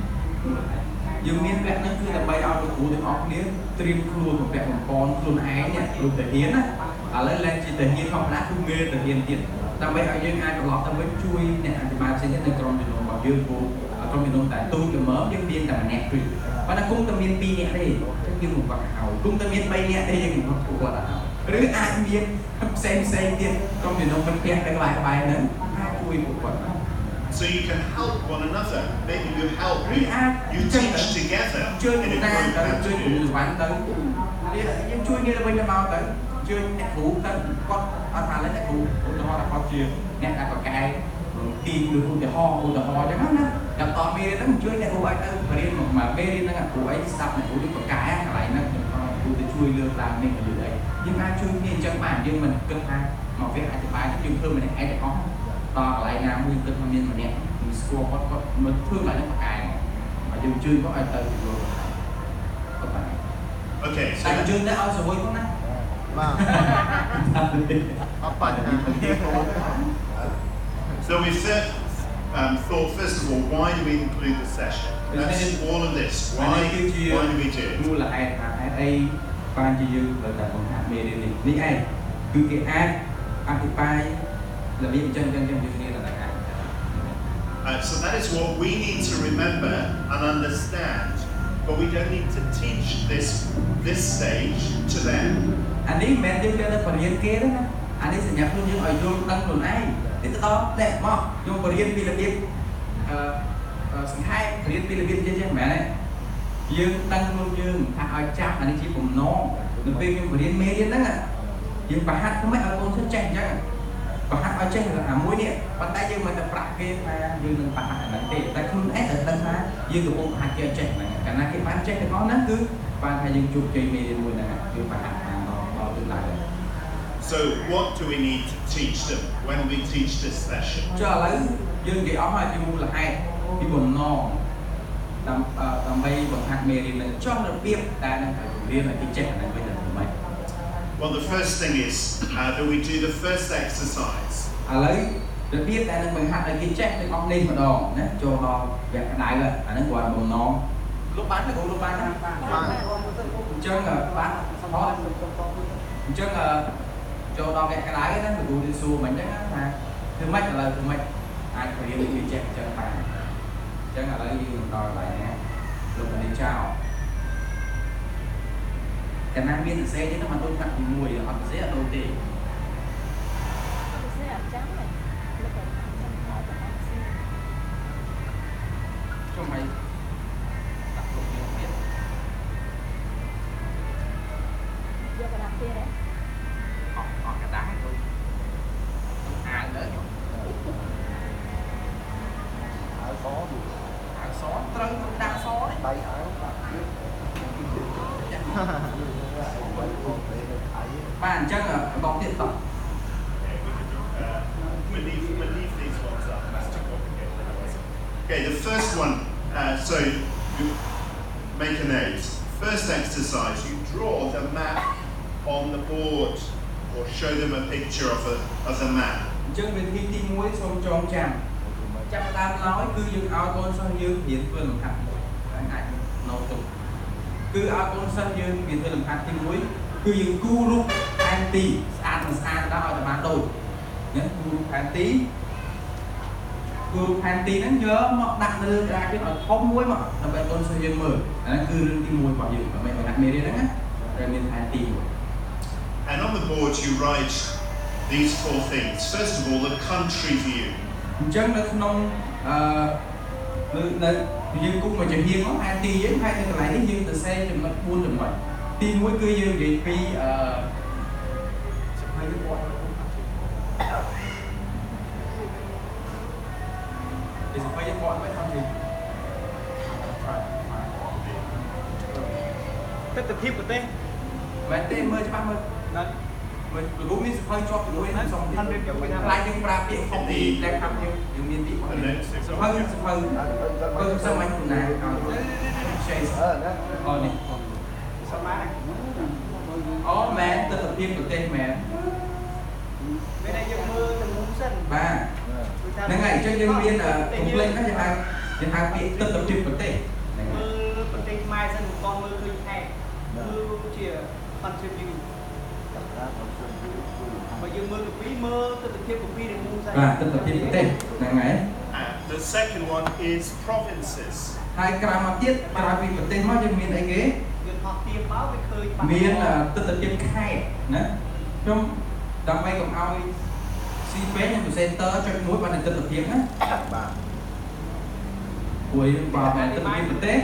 យើងមានវគ្គនេះគឺដើម្បីឲ្យលោកគ្រូទាំងអស់គ្នាត្រៀមខ្លួនបំពាក់បំពន់ខ្លួនឯងអ្នកគ្រូតាហ៊ានណាឥឡូវឡើងជាតាហ៊ានធម្មតាគឺមេតាហ៊ានទៀតដើម្បីឲ្យយើងអាចត្រឡប់ទៅវិញជួយអ្នកអធិប្បាយផ្សេងទៀតនៅក្រុមជំនុំរបស់យើងព្រោះក្រុមជំនុំតែទូចល្មមយើងមានតែម្នាក់គឺប៉ុន្តែគុំតែមាន2នាក់ទេយើងមិនបាក់ឲ្យគុំតែមាន3នាក់ទេយើងមិនបាក់ពួកគាត់ឬអាចមានផ្សេងទៀតក្រុមជំនុំមិនផ្ទះតែក្បែរហ្នឹងអាចជួយពួកគាត់ So you can help one another. Maybe you help. You teach together in a group activity. យើងជួយគ្នាទៅវិញទៅមកទៅជួយអ្នកគ្រូទៅគាត់អត់ថាឡើយអ្នកគ្រូឧទាហរណ៍ថាគាត់ជាអ្នកដែលបកកែ ពីឬឧទាហរណ៍ចឹងណាដល់តមេរៀនហ្នឹងជួយអ្នកគ្រូឲ្យទៅរៀនមកមេរៀនហ្នឹងគ្រូអីស្ដាប់អ្នកគ្រូបកកែកន្លែងហ្នឹងគ្រូទៅជួយលើកឡើងនេះឬអីយើងអាចជួយគ្នាអញ្ចឹងបានយើងមិនគិតថាមកវាអធិប្បាយយើងធ្វើម្នាក់ឯងទាំងអស់ដល់កន្លែងណាមួយគិតថាមានម្នាក់ស្គាល់គាត់មើលធ្វើឡើងហ្នឹងបកកែហើយយើងជួយគាត់ឲ្យទៅយល់គាត់បាន Okay, តែយើងទៅឲ្យសវយផងណា So we've thought first of all, why do we include the session? That's all of this. Why do we do it? មូលហេតុអីបានជាយើងត្រូវតែបង្ហាត់មេរៀននេះឯងគឺគេអាចអធិប្បាយរបៀបអញ្ចឹងយើងរៀនដល់ឯង So that is what we need to remember and understand, but we don't need to teach this stage to them. អានេះមិនមែនយើងទៅបរៀនគេទេណាអានេះសញ្ញាខ្លួនយើងឲ្យយល់ដឹងខ្លួនឯងនេះទៅដល់តែមកយើងបរៀនពីរបៀបសង្ខេបបរៀនពីរបៀបចេះមិនមែនទេយើងដឹងខ្លួនយើងថាឲ្យចាប់អានេះជាបំណងនៅពេលយើងបរៀនមេរៀនហ្នឹងយើងប្រហាត់មិនឲ្យកូនចេះអញ្ចឹងប្រហាត់ឲ្យចេះអាមួយនេះប៉ុន្តែយើងមិនទៅប្រាក់គេថាយើងនឹងប្រហាត់អាហ្នឹងទេតែខ្លួនឯងត្រូវដឹងថាយើងកំពុងប្រហាត់គេចេះហ្នឹងកាលណាគេបានចេះទាំងអស់ហ្នឹងគឺបានថាយើងជួបជ័យមេរៀនមួយហ្នឹងគឺប្រហាត់បានដល់ទៅឡើង So what do we need to teach them when we teach this session? ចុះឥឡូវយើងនិយាយអស់ហើយពីមូលហេតុពីបំណងដើម្បីបង្ហាត់មេរៀននឹងចុះរបៀបដែលនឹងរៀនឲ្យគេចេះអាហ្នឹងវិញទៅមិន Well, the first thing is that we do the first exercise. ឥឡូវរបៀបដែលនឹងបង្ហាត់ឲ្យគេចេះទាំងអស់នេះម្ដងណាចូលដល់វគ្គក្តៅអាហ្នឹងគាត់បំណងលោកបានទេគ្រូលោកបានទេបានអញ្ចឹងបានអញ្ចឹងចូលដល់វគ្គក្តៅណាគ្រូទៅសួរមិញហ្នឹងថាធ្វើម៉េចឥឡូវធ្វើម៉េចអាចរៀនឲ្យគេចេះអញ្ចឹងបានអញ្ចឹងឥឡូវយើងដល់កន្លែងណាលោកបានចោលតែណាមានសរសេរនេះទៅមកដូចកាត់ទី1អត់សរសេរអត់ដូចទេ Trong mày đặt lục nhiều biết vô cái đằng kia đấy họ cái đá thôi ai nữa áo xó trân cũng đa xó đấy bàn chân là bóng điện tập Beneath these ones up. That's too complicated. Okay, the first one. So you make a note. First exercise: you draw the map on the board, or show them a picture of the map. ចឹងវិធីទី1សូមចងចាំចាប់តាមឡើយគឺយើងឲ្យកូនសិស្សយើងរៀនធ្វើលំហាត់មួយអាចណូតទុកគឺឲ្យកូនសិស្សយើងរៀនធ្វើលំហាត់ទី1គឺយើងគូររូបផែនទីស្អាតមិនស្អាតដល់ឲ្យតែបានដូចណាគូររូបផែនទីហ្នឹងយកមកដាក់នៅលើក្រាហ្វិកឲ្យធំមួយមកដើម្បីកូនសិស្សយើងមើលអាហ្នឹងគឺរឿងទី1របស់យើងដើម្បីបង្ហាត់មេរៀនហ្នឹងណាតែមានផែនទីមួយ And on the board you write these 4 things. First of all, the country view. អញ្ចឹងនៅក្នុងនៅយើងគុំមកចំហៀងមកផែនទីយើងហើយកន្លែងនេះយើងសរសេរចំណុច4ចំណុចទី1គឺយើងនិយាយពីសភៅវត្តពីសភៅវត្តមិនថតទេទិដ្ឋភាពប្រទេសមែនទេមើលច្បាស់មើលណាមើលលោកមានសភៅជាប់ជាមួយណាសំខាន់វាយកខ្លាចយើងប្រើពាក្យ copy តែខាងយើងមានពាក្យសភៅសម័យណាឲ្យ chase អូនេះសម័យអូមែនទិដ្ឋភាពប្រទេសមែនពេលដែលយើងមើលទៅមុខសិនបាទហ្នឹងហើយអញ្ចឹងយើងមាន complaint ហ្នឹងយើងហៅពាក្យទិដ្ឋភាពប្រទេសមើលប្រទេសខ្មែរសិនបងមើលឃើញខេត្តគឺជាអន្តរជាតិបើយើងមើលកាពីមើលទិដ្ឋភាពកាពីនៃមូលស្អីបាទទិដ្ឋភាពប្រទេសហ្នឹងហើយ The second one is provinces. ហើយក្រៅមកទៀតក្រៅពីប្រទេសមកយើងមានអីគេយើងថតទៀមបើវាឃើញមានទិដ្ឋភាពខេត្តណាខ្ញុំដើម្បីកុំឲ្យស៊ីពេញខ្ញុំ center ចុចមួយបានទិដ្ឋភាពណាបាទព្រោះយើងបើទិដ្ឋភាពប្រទេស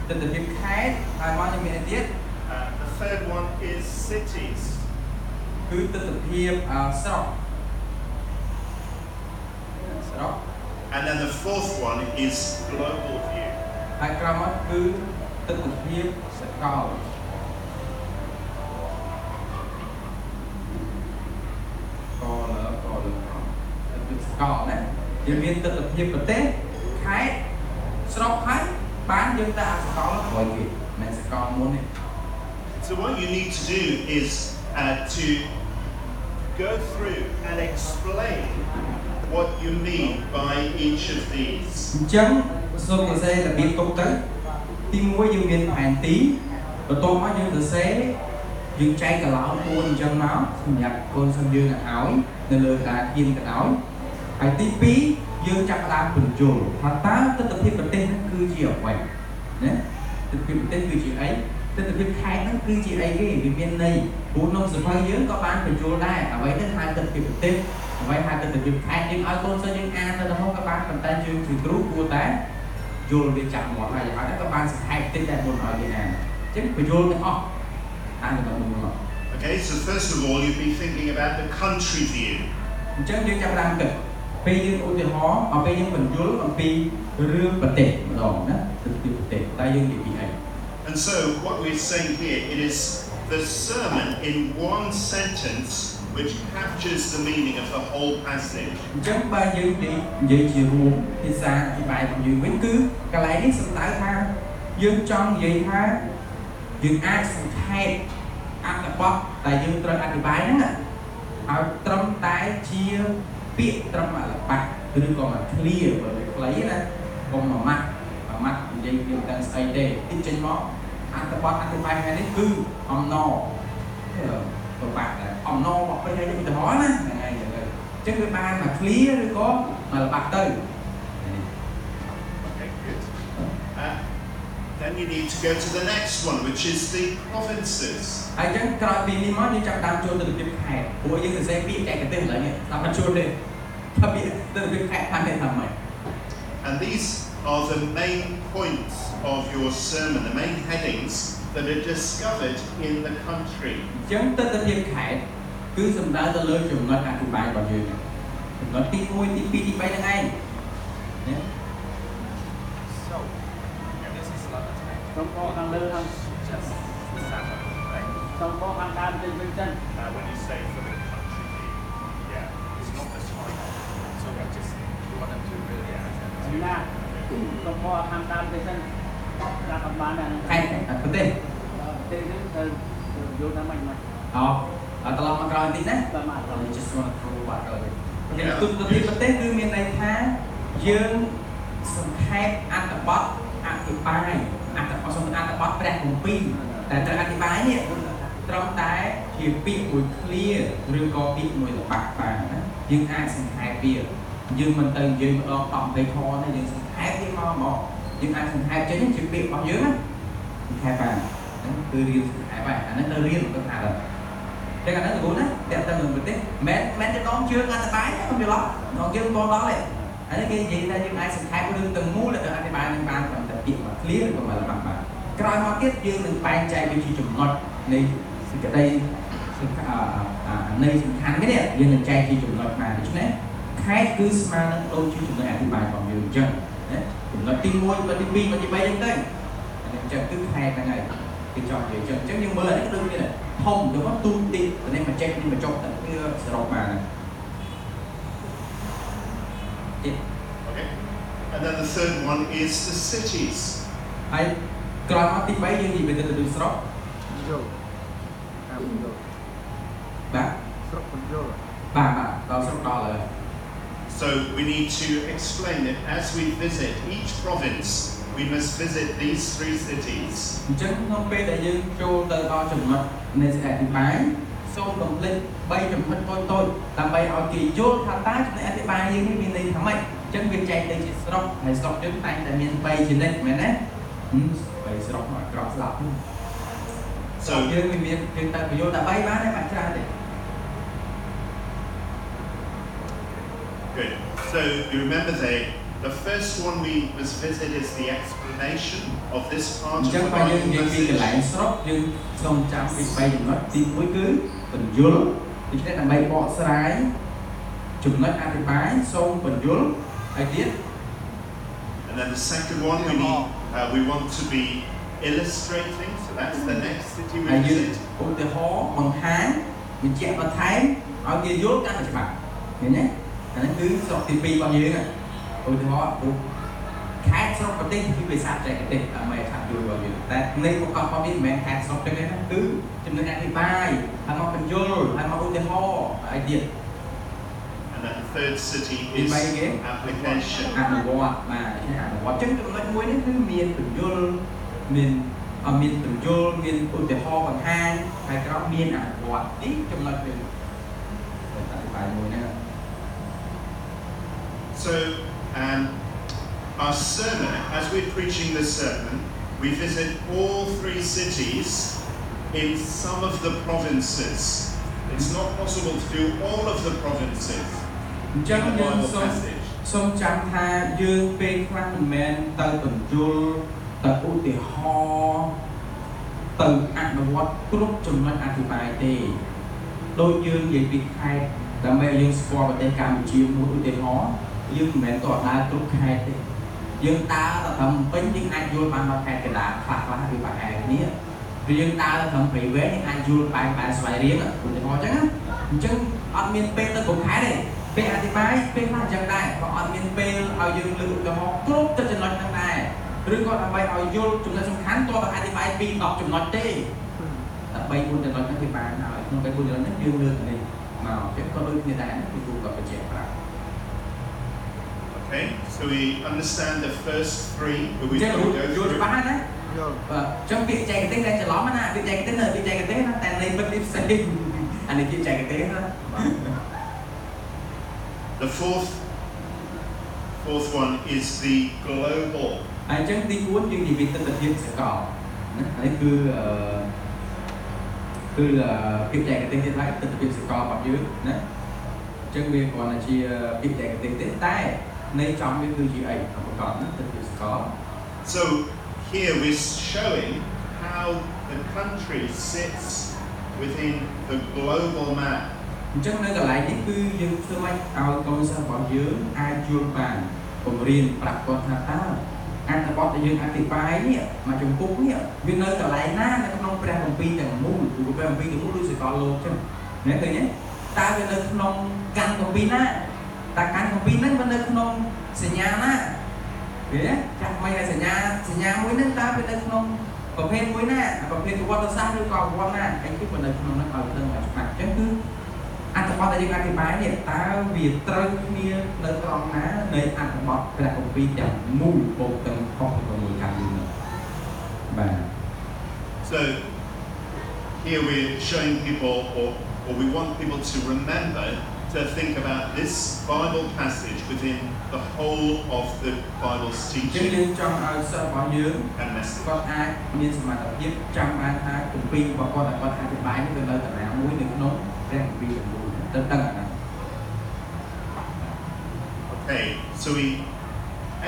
ទិដ្ឋភាពខេត្តហើយមកយើងមានអីទៀត The third one is cities. គឺទិដ្ឋភាពស្រុក And then the fourth one is global view. ហើយក្រោមមកគឺទិដ្ឋភាពសកលសកលណាយើងមានទិដ្ឋភាពប្រទេសខេត្តស្រុកហើយបានយើងទៅអាសកលក្រោយគេមិនសកលមុនទេ So what you need to do is to go through and explain what you mean by each of these. អញ្ចឹងសូមសរសេររបៀបទុកទៅទី1យើងមានផែនទីបន្ទាប់មកយើងសរសេរយើងចែកកន្លោន4អញ្ចឹងមកសម្រាប់កូនសិស្សយើងឲ្យនៅលើការគៀនក៏ដោយហើយទី2យើងចាប់ផ្ដើមបញ្យល់ថាតើទិដ្ឋភាពប្រទេសហ្នឹងគឺជាអ្វីណាទិដ្ឋភាពប្រទេសគឺជាអីទិដ្ឋភាពខេត្តហ្នឹងគឺជាអីគេវាមានន័យព្រោះក្នុងសភៅយើងក៏បានបញ្យល់ដែរអ្វីទៅហៅទិដ្ឋភាពប្រទេសអ្វីហៅទិដ្ឋភាពខេត្តយើងឲ្យកូនសិស្សយើងអានទៅដល់ក៏បានប៉ុន្តែយើងជាគ្រូគួរតែយល់វាចាប់មកហើយហើយក៏បានសង្ខេបតិចដែរមុនឲ្យគេអានអញ្ចឹងបញ្យល់ទាំងអស់អានទៅមុនមក Okay, so first of all you'd be thinking about the country view. អញ្ចឹងយើងចាប់ផ្ដើមគិតពេលយើងឧទាហរណ៍ឲ្យពេលយើងបញ្យល់អំពីរឿងប្រទេសម្ដងណាទិដ្ឋភាពប្រទេសតែយើងនិយាយពីអី And so what we're saying here, it is the sermon in one sentence which captures the meaning of the whole passage. អញ្ចឹងបើយើងនិយាយជារួមភាសាអធិប្បាយរបស់យើងវិញគឺកន្លែងនេះសំដៅថាយើងចង់និយាយថាយើងអាចសង្ខេបអត្ថបទដែលយើងត្រូវអធិប្បាយហ្នឹងឲ្យត្រឹមតែជាពាក្យត្រឹមអលបៈឬក៏មក clear បើខ្លីណាកុំមួយម៉ាត់និយាយពីទាំងស្អីទេទីចេញមកអត្ថបទអធិប្បាយថ្ងៃនេះគឺអំណរពិបាកដែរអំណរមកពេលយើងឧទាហរណ៍ណាហ្នឹងហើយអញ្ចឹងវាបានមក clear ឬក៏មកលបាក់ទៅ Okay, good. Then you need to go to the next one, which is the provinces. ហើយអញ្ចឹងក្រោយពីនេះមកយើងចាប់ដើមចូលទៅរបៀបខេត្តព្រោះយើងសរសេរពាក្យចែកទេសឥឡូវនេះតាមមិនចូលទេថាពាក្យទៅរបៀបខេត្តតាមនេះថាម៉េច And these are the main points of your sermon, the main headings that are discovered in the country. អញ្ចឹងទិដ្ឋភាពខេត្តគឺសំដៅទៅលើចំណុចអធិប្បាយរបស់យើងចំណុចទី1ទី2ទី3ហ្នឹងឯងណា Trong có hàng lơ hàng Just the salmon, right? trong có hàng đan trên bên chân When you say for the country view, yeah, it's not the time. So I just you want them to really chính là trong có hàng đan trên chân là các bạn này ខេត្តប្រទេស tên nó từ vô nó mạnh mà អត្រឡប់មកក្រោយបន្តិចណា các bạn เราจะสอนครูว่าเราเนี่ยตุนที่ประเทศคือมีในท่ายืนสังเกตอัตบัตอธิบายอัตบัตสมมติอัตบัตแปลของปีแต่จะอธิบายเนี่ยตรงแต่ที่ปีมวยเคลียร์หรือก็ปีมวยปากปางนะยืนอ่านสังเกตเปียยืนมันเติมยืนลองต่อไปคอเนี่ยยืนสังเกตที่มอมอยืนอ่านสังเกตจะยังจีปีบางยืนนะสังเกตปางนั่นคือเรียนสังเกตไปอันนั้นเราเรียนมันก็ขาดเลยแต่การนั้นถือว่าđẹp ta mình biết mẹ cho con chưa ăn bái không được lắm nó kêu con đó này anh ấy cái gì đây nhưng ai sẽ thay đương từng mua là từ ăn bái nên ban còn tập tiệm mà clear rồi mà là bằng mà cái mà tiếp dương đừng bay chạy với chị chủng ngọt này cái đây này khăn cái này dương đừng chạy chị chủng ngọt mà chút đấy khai cứ smart nó đôi chị chủng ngọt ăn bái còn nhiều chân đấy chủng ngọt tin mua và tin bi mà chị bay đến đây chân cứ khai cái này cái trò gì chân chắc nhưng mới là cái đương như này thông được có tung tin nên mà check nhưng mà trong tận cái srop mà này. Okay. And then the third one is the cities. Ai coi nó tí mấy gì về từ srop. vô Bà. srop vô Bà tao srop đo là. So we need to explain that as we visit each province, we must visit these three cities. Chứ không biết đại dương cho từ bao chừng mà nên sẽ thì bái xong đồng lên bay chừng hết tôi làm bay hỏi kỳ vô thà tá chúng ta thì bay như cái này thằng mày chân viên chạy đây chỉ srop hay srop trước tay tại miền bay trên đây mày nè bay srop mà drop lọc So dương miền miền ta vô ta bay bán đấy bạn ra để good. So you remember the first one we must visit is the explanation of this part of the chân bay Bible dương viên cái message. lại srop dương xong trăm bị bay chừng mất tim cuối cứ bình dương thì cái là bay bỏ sải chừng mất ăn thì bái xong bình dương idea And then the second one, we want to be illustrating, so that's the next city we visit. ឧទាហរណ៍បង្ហាញបញ្ជាក់បន្ថែមឲ្យគេយល់កាន់តែច្បាស់ឃើញទេអានេះគឺស្រុកទី2របស់យើងឧទាហរណ៍ខេត្តស្រុកប្រទេសគឺភាសាបច្ចេកទេសដើម្បីថាយល់របស់យើងតែនៃប្រកបរបស់វាមិនមែនខេត្តស្រុកទេណាគឺចំណុចអធិប្បាយហើយមកបញ្យល់ហើយមកឧទាហរណ៍ឲ្យទៀត And then the third city is application. អនុវត្តបាទអនុវត្តចឹងចំណុចមួយនេះគឺមានបញ្យល់មានបញ្យល់មានឧទាហរណ៍បង្ហាញហើយក្រោមមានអនុវត្តនេះចំណុចវាអធិប្បាយមួយណា So our sermon, as we're preaching this sermon, we visit all 3 cities in some of the provinces. It's not possible to do all of the provinces. អញ្ចឹងយើងសូមចាំថាយើងពេលខ្លះមិនមែនទៅបញ្យល់ទៅឧទាហរណ៍ទៅអនុវត្តគ្រប់ចំណុចអធិប្បាយទេដូចយើងនិយាយពីខេត្តដើម្បីឲ្យយើងស្គាល់ប្រទេសកម្ពុជាមួយឧទាហរណ៍យើងមិនមែនតើដើរគ្រប់ខេត្តទេយើងដើរទៅត្រឹមពេញយើងអាចយល់បានដល់ខេត្តកណ្ដាលខ្លះៗឬប្រហែលគ្នាឬយើងដើរទៅត្រឹមព្រៃវែងយើងអាចយល់បែបស្វាយរៀងឧទាហរណ៍អញ្ចឹងអត់មានពេលទៅគ្រប់ខេត្តទេពេលអធិប្បាយពេលខ្លះអញ្ចឹងដែរក៏អត់មានពេលឲ្យយើងលើកឧទាហរណ៍គ្រប់ទៅចំណុចហ្នឹងដែរឬក៏ដើម្បីឲ្យយល់ចំណុចសំខាន់តើអធិប្បាយពី10ចំណុចទេតែ3 4ចំណុចហ្នឹងគេបានហើយក្នុង3 4ចំណុចហ្នឹងយើងលើកនេះមកចឹងក៏ដូចគ្នាដែរគឺគ្រូក៏បញ្ជាក់ប្រាប់ Okay, so we understand the first 3 that we've got to go យល់ through. ច្បាស់ហើយណាចឹងពាក្យចែកទេសតែច្រឡំណាពាក្យចែកទេសណាពាក្យចែកទេសណាតែនៃពិតនេះផ្សេងអានេះពាក្យចែកទេសណា The fourth one is the global. អញ្ចឹងទី4យើងនិយាយទិដ្ឋភាពសកលណានេះគឺពាក្យចែកទេសទៀតហើយទិដ្ឋភាពសកលរបស់យើងណាអញ្ចឹងវាគ្រាន់តែជាពាក្យចែកទេសទេតែនៃចំវាគឺជាអីប្រកបណាទិដ្ឋភាពសកល So here we're showing how the country sits within the global map. អញ្ចឹងនៅកន្លែងនេះគឺយើងធ្វើម៉េចឲ្យកូនសិស្សរបស់យើងអាចយល់បានបង្រៀនប្រាប់គាត់ថាតើអត្ថបទដែលយើងអធិប្បាយនេះមកចំពុកនេះវានៅកន្លែងណានៅក្នុងព្រះគម្ពីរទាំងមូលគឺព្រះគម្ពីរទាំងមូលដូចសកលលោកចឹងណាឃើញទេតើវានៅក្នុងកាន់គម្ពីរណាតើកាន់គម្ពីរហ្នឹងវានៅក្នុងសញ្ញាណាវាចាស់មិនឲ្យសញ្ញាមួយហ្នឹងតើវានៅក្នុងប្រភេទមួយណាប្រភេទប្រវត្តិសាស្ត្រឬក៏ប្រវត្តិណាអីគឺវានៅក្នុងហ្នឹងឲ្យឃើញឲ្យច្បាស់ចឹងគឺអត្ថបទដែលយើងអធិប្បាយនេះតើវាត្រូវគ្នានៅត្រង់ណានៃអត្ថបទព្រះគម្ពីរទាំងមូលបូកទាំងខុសទៅមួយកាន់នេះបាទ So here we're showing people or we want people to remember to think about this Bible passage within the whole of the Bible's យើង teaching ចង់ឲ្យសិស្សរបស់យើង and message. គាត់អាចមានសមត្ថភាពចាំបានថាគម្ពីររបស់គាត់ដែលគាត់អធិប្បាយនេះវានៅតារាមួយនៅក្នុងព្រះគម្ពីរទាំងមូលទៅដឹងអាហ្នឹង Okay, so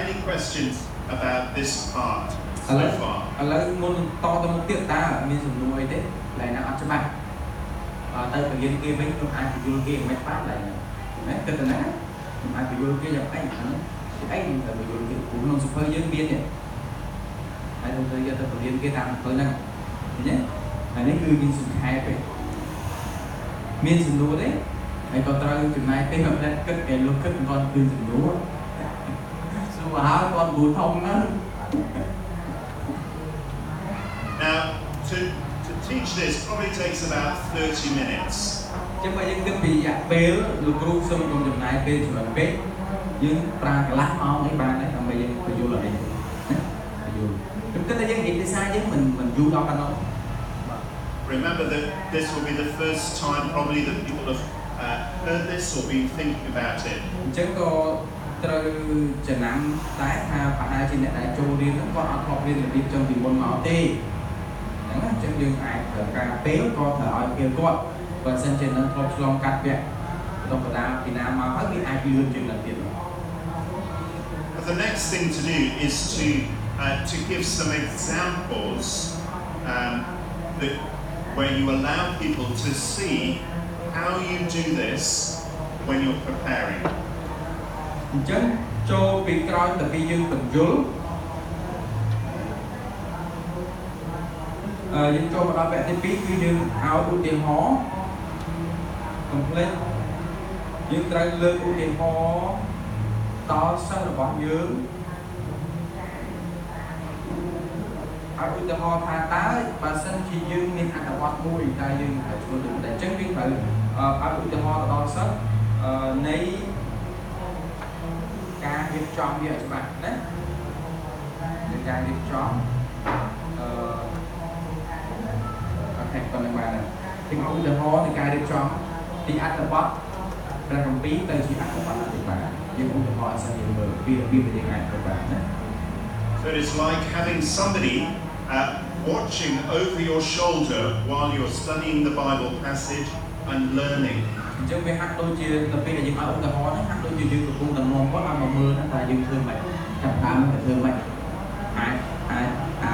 any questions about this part ឥឡូវ so far? ឥឡូវមុនតទៅមុខទៀតតើមានសំណួរអីទេដែលណាអត់ច្បាស់ទៅពលានគេវិញខ្ញុំអាចពយល់គេមិនបានដែរណាគិតទៅណាខ្ញុំអាចពយល់គេយ៉ាងអីហ្នឹងអីខ្ញុំទៅពយល់គេក្នុងសភើយើងមាននេះហើយទៅយកទៅពលានគេតាមសភើហ្នឹងឃើញទេហើយនេះគឺយើងសង្ខេបទេមានសំណួរទេហើយក៏ត្រូវចំណាយពេលមកផ្លែគិតគេលោកគិតមិនទាន់គឺសំណួរសួរហើយគាត់គូធំហ្នឹង Now, to teach this probably takes about 30 minutes. ចឹងបើយើងគិតពីរយៈពេលលោកគ្រូសូមចំណាយពេលច្រើនពេកយើងប្រើកន្លះម៉ោងអីបានដែរដើម្បីយើងពយល់អីណាពយល់ខ្ញុំគិតថាយើងនិយាយភាសាយើងមិនយូរដល់ប៉ុណ្ណោះ Remember that this will be the first time probably that people have heard this or been thinking about it. អញ្ចឹងក៏ត្រូវចំណាំតែថាប្រហែលជាអ្នកដែលចូលរៀនហ្នឹងគាត់អត់ធ្លាប់រៀនរបៀបចឹងពីមុនមកទេហ្នឹងអញ្ចឹងយើងអាចត្រូវការពេលក៏ត្រូវឲ្យពេលគាត់បើមិនជានឹងធ្លាប់ឆ្លងកាត់វគ្គដល់បដាពីណាមកហើយវាអាចលឿនជាងនឹងទៀត But the next thing to do is to give some examples where you allow people to see how you do this when you're preparing. អញ្ចឹងច ចូលពីក្រោយតែពីយើងបញ្យល់យើងចូលមកដល់វគ្គទី2គឺយើងឲ្យឧទាហរណ៍ complete យើងត្រូវលើកឧទាហរណ៍ដល់សិស្សរបស់យើងឲ្យឧទាហរណ៍ថាតើបើសិនជាយើងមានអត្ថបទមួយតែយើងត្រូវធ្វើដូចតែអញ្ចឹងយើងត្រូវឲ្យឧទាហរណ៍ដល់សិស្សនៃការរៀបចំវាឲ្យច្បាស់ណានៃការរៀបចំអត្ថបទនឹងបានទីមកឧទាហរណ៍នៃការរៀបចំពីអត្ថបទព្រះគម្ពីរទៅជាអត្ថបទអធិប្បាយយើងឧទាហរណ៍ឲ្យសិស្សយើងមើលពីរបៀបដែលយើងអាចធ្វើបានណា So it's like having somebody watching over your shoulder while you're studying the Bible passage and learning. អញ្ចឹងវាហាក់ដូចជាទៅពេលដែលយើងឲ្យឧទាហរណ៍ហ្នឹងហាក់ដូចជាយើងកំពុងតែនាំគាត់ឲ្យមកមើលណាតែយើងធ្វើមិនចាប់ដើមទៅធ្វើមិនអា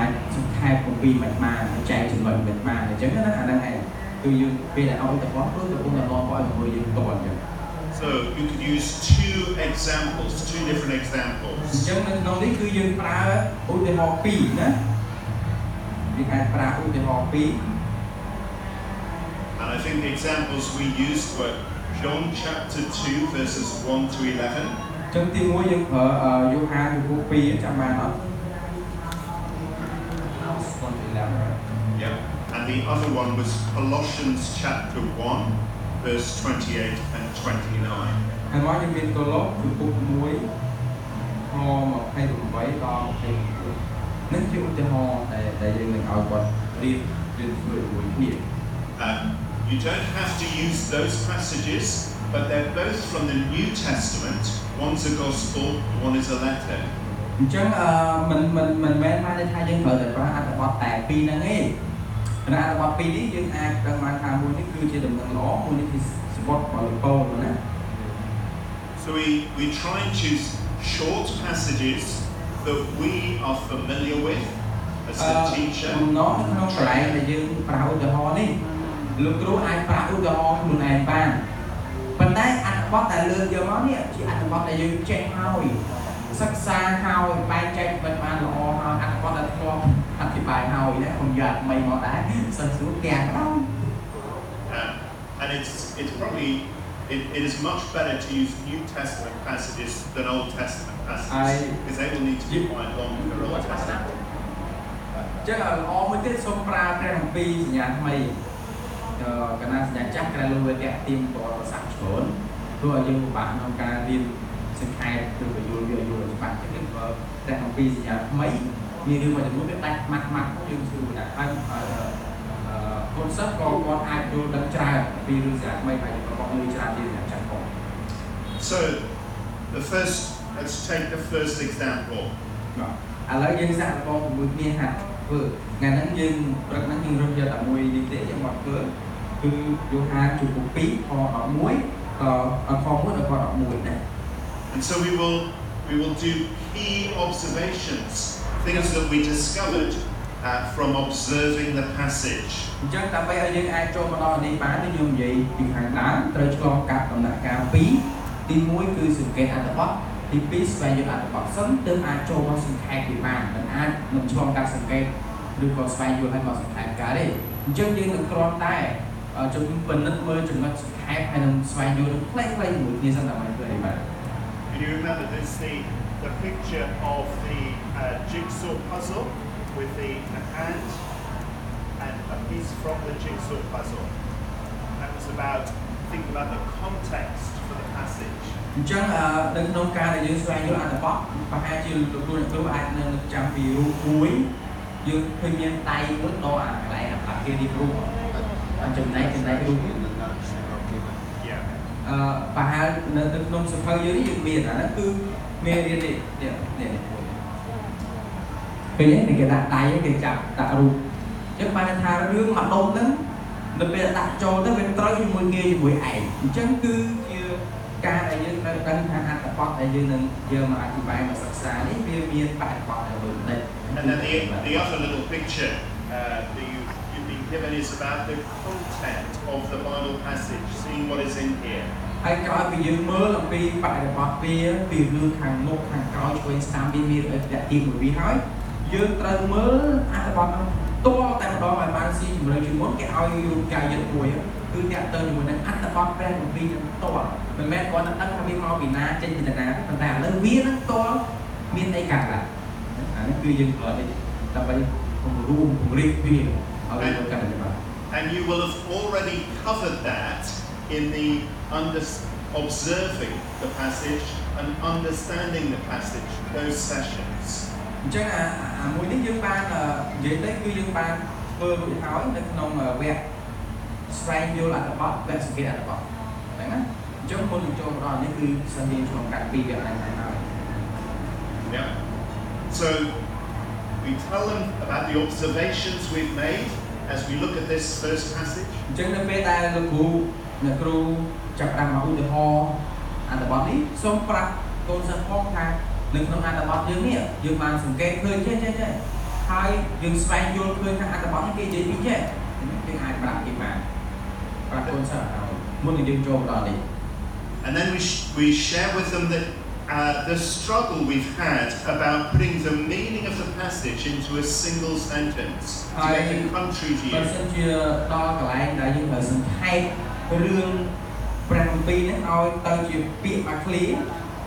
ចសង្ខេបគម្ពីរមិនបានចែកចំណុចមិនបានអញ្ចឹងណាអាហ្នឹងឯងគឺយើងពេលដែលឲ្យឧទាហរណ៍គឺកំពុងតែនាំគាត់ឲ្យមើលយើងតអញ្ចឹង So you could use two different examples. អញ្ចឹងនៅក្នុងនេះគឺយើងប្រើឧទាហរណ៍ពីរណាយើងអាចប្រើឧទាហរណ៍ពីរ And I think the examples we used were John chapter 2 verses 1 to 11. ចឹងទី1យើងប្រើយូហានជំពូក2ចាំបានអត់ Yeah. And the other one was Colossians chapter 1 verse 28 and 29. ហើយមកយើងមានកូឡូសជំពូក1ខ28ដល់29នេះជាឧទាហរណ៍ដែលយើងនឹងឲ្យគាត់រៀនធ្វើជាមួយគ្នា You don't have to use those passages, but they're both from the New Testament. One's a gospel, one is a letter. អញ្ចឹងមិនមែនថាយើងត្រូវតែប្រើអត្ថបទតែពីរហ្នឹងទេតែអត្ថបទពីរនេះយើងអាចដឹងបានថាមួយនេះគឺជាដំណឹងល្អមួយនេះគឺសវត្ថផលពរណា So we try and choose short passages that we are familiar with as the teacher. ក្នុងកន្លែងដែលយើងប្រើឧទាហរណ៍នេះលោកគ្រូអាចប្រើឧទាហរណ៍ខ្លួនឯងបានប៉ុន្តែអត្ថបទដែលលើកយកមកនេះជាអត្ថបទដែលយើងចេះហើយសិក្សាហើយបែងចែកមិនបានល្អហើយអត្ថបទដែលធ្លាប់អធិប្បាយហើយណាខ្ញុំយកថ្មីមកដែរសិនស្រួលទាំងដល់ And it's probably it is much better to use New Testament passages than Old Testament passages because they will need to be quite long for Old Testament. ចឹងល្អមួយទៀតសូមប្រើព្រះគម្ពីរសញ្ញាថ្មីកណ្ដាលសញ្ញាចាស់ក្រៅលើវាតាក់ទាញតរសាស្ត្រច្រើនព្រោះឲ្យយើងពិបាកក្នុងការរៀនសង្ខេបឬបញ្យល់វាឲ្យយល់ច្បាស់ចឹងបើព្រះគម្ពីរសញ្ញាថ្មីមានរឿងមួយចំនួនវាដាច់ម៉ាត់យើងស្រួលណាស់ហើយកូនសិស្សក៏គាត់អាចយល់ដឹងច្រើនពីរឿងសញ្ញាថ្មីហើយក៏គាត់លឺច្រើនជាសញ្ញាចាស់ផង So let's take the first example. ឥឡូវយើងសាកល្បងជាមួយគ្នាហាត់ធ្វើថ្ងៃហ្នឹងយើងព្រឹកហ្នឹងយើងរកយកតែមួយនេះទេយើងមកធ្វើគឺយូហានជំពូក2ខ11ខ1ដល់ខ11ណា And so we will do key observations, things that we discovered from observing the passage. អញ្ចឹងដើម្បីឲ្យយើងអាចចូលមកដល់នេះបានយើងនិយាយពីខាងដើមត្រូវឆ្លងកាត់ដំណាក់កាល2ទី1គឺសង្កេតអត្ថបទទី2ស្វែងយល់អត្ថបទសិនទើបអាចចូលមកសង្ខេបវាបានមិនអាចនឹងឆ្លងកាត់សង្កេតឬក៏ស្វែងយល់ឲ្យមកសង្ខេបការទេអញ្ចឹងយើងនឹងគ្រាន់តែជំនុំពិនិត្យមើលចំណុចសង្ខេបហើយនឹងស្វែងយល់ផ្លេចមួយគ្នាសិនដើម្បីធ្វើឲ្យបាន Can you remember this the picture of the jigsaw puzzle with the hand and a piece from the jigsaw puzzle? That was about thinking about the context for the passage. អញ្ចឹងនៅក្នុងការដែលយើងស្វែងយល់អត្ថបទប្រហែលជាលោកគ្រូអាចនឹងចាំពីរូបមួយយើងឃើញមានដៃមួយដល់អាកន្លែងអាភារីរូបចំណែករូបប្រហែលនៅក្នុងសភៅយើងនេះយើងមានអាហ្នឹងគឺមេរៀននេះពេលនេះគេដាក់ដៃគេចាប់ដាក់រូបអញ្ចឹងបានថារឿងមួយដុំហ្នឹងនៅពេលដាក់ចូលទៅវាត្រូវជាមួយងាយជាមួយឯងអញ្ចឹងគឺជាការដែលយើងត្រូវដឹងថាអត្ថបទដែលយើងនឹងយកមកអធិប្បាយមកសិក្សានេះវាមានបរិបទដែលដូចនេះ And then the other little picture that you've been given is about the content of the Bible passage, seeing what is in here. ហ ហើយក្រោយពីយើងមើលអំពីបរិបទវាពីរឿងខាងមុខខាងក្រោយឆ្វេងស្ដាំវាមានអីតាក់ទាញមួយវាហើយយើងត្រូវមើលអត្ថបទនោះតួតែម្ដងឲ្យបានស៊ីជម្រៅជាងមុនគេឲ្យរូបកាយចិត្តមួយគឺតាក់ទងជាមួយនឹងអត្ថបទព្រះគម្ពីរទាំងតួមិនមែនគ្រាន់តែដឹងថាវាមកពីណាចេញពីណាប៉ុន្តែឥឡូវវានឹងតួមានអីកើតឡើងអានេះគឺយើងដើម្បីពង្រីកវាឲ្យវាកាន់តែបាន And you will have already covered that in the observing the passage and understanding the passage, those sessions. អញ្ចឹងអាមួយនេះយើងបាននិយាយទៅគឺយើងបានធ្វើរួចហើយនៅក្នុងវគ្គស្វែងយល់អត្ថបទវគ្គសង្កេតអត្ថបទហ្នឹងណាអញ្ចឹងមុននឹងចូលមកដល់នេះគឺសិស្សយើងឆ្លងកាត់ពីវគ្គហ្នឹងហើយ Yeah. So we tell them about the observations we've made as we look at this first passage. អញ្ចឹងនៅពេលដែលលោកគ្រូចាប់ផ្ដើមមកឧទាហរណ៍អត្ថបទនេះសូមប្រាប់កូនសិស្សផងថានៅក្នុងអត្ថបទយើងនេះយើងបានសង្កេតឃើញចេះហើយយើងស្វែងយល់ឃើញថាអត្ថបទនេះគេនិយាយពីចេះយើងអាចប្រាប់គេបានប្រាប់កូនសិស្សឲ្យមុននឹងយើងចូលដល់នេះ And then we share with them that the struggle we've had about putting the meaning of the passage into a single sentence to make a country view. បើសិនជាដល់កន្លែងដែលយើងត្រូវសង្ខេបរឿងព្រះគម្ពីរនេះឲ្យទៅជាពាក្យមួយឃ្លា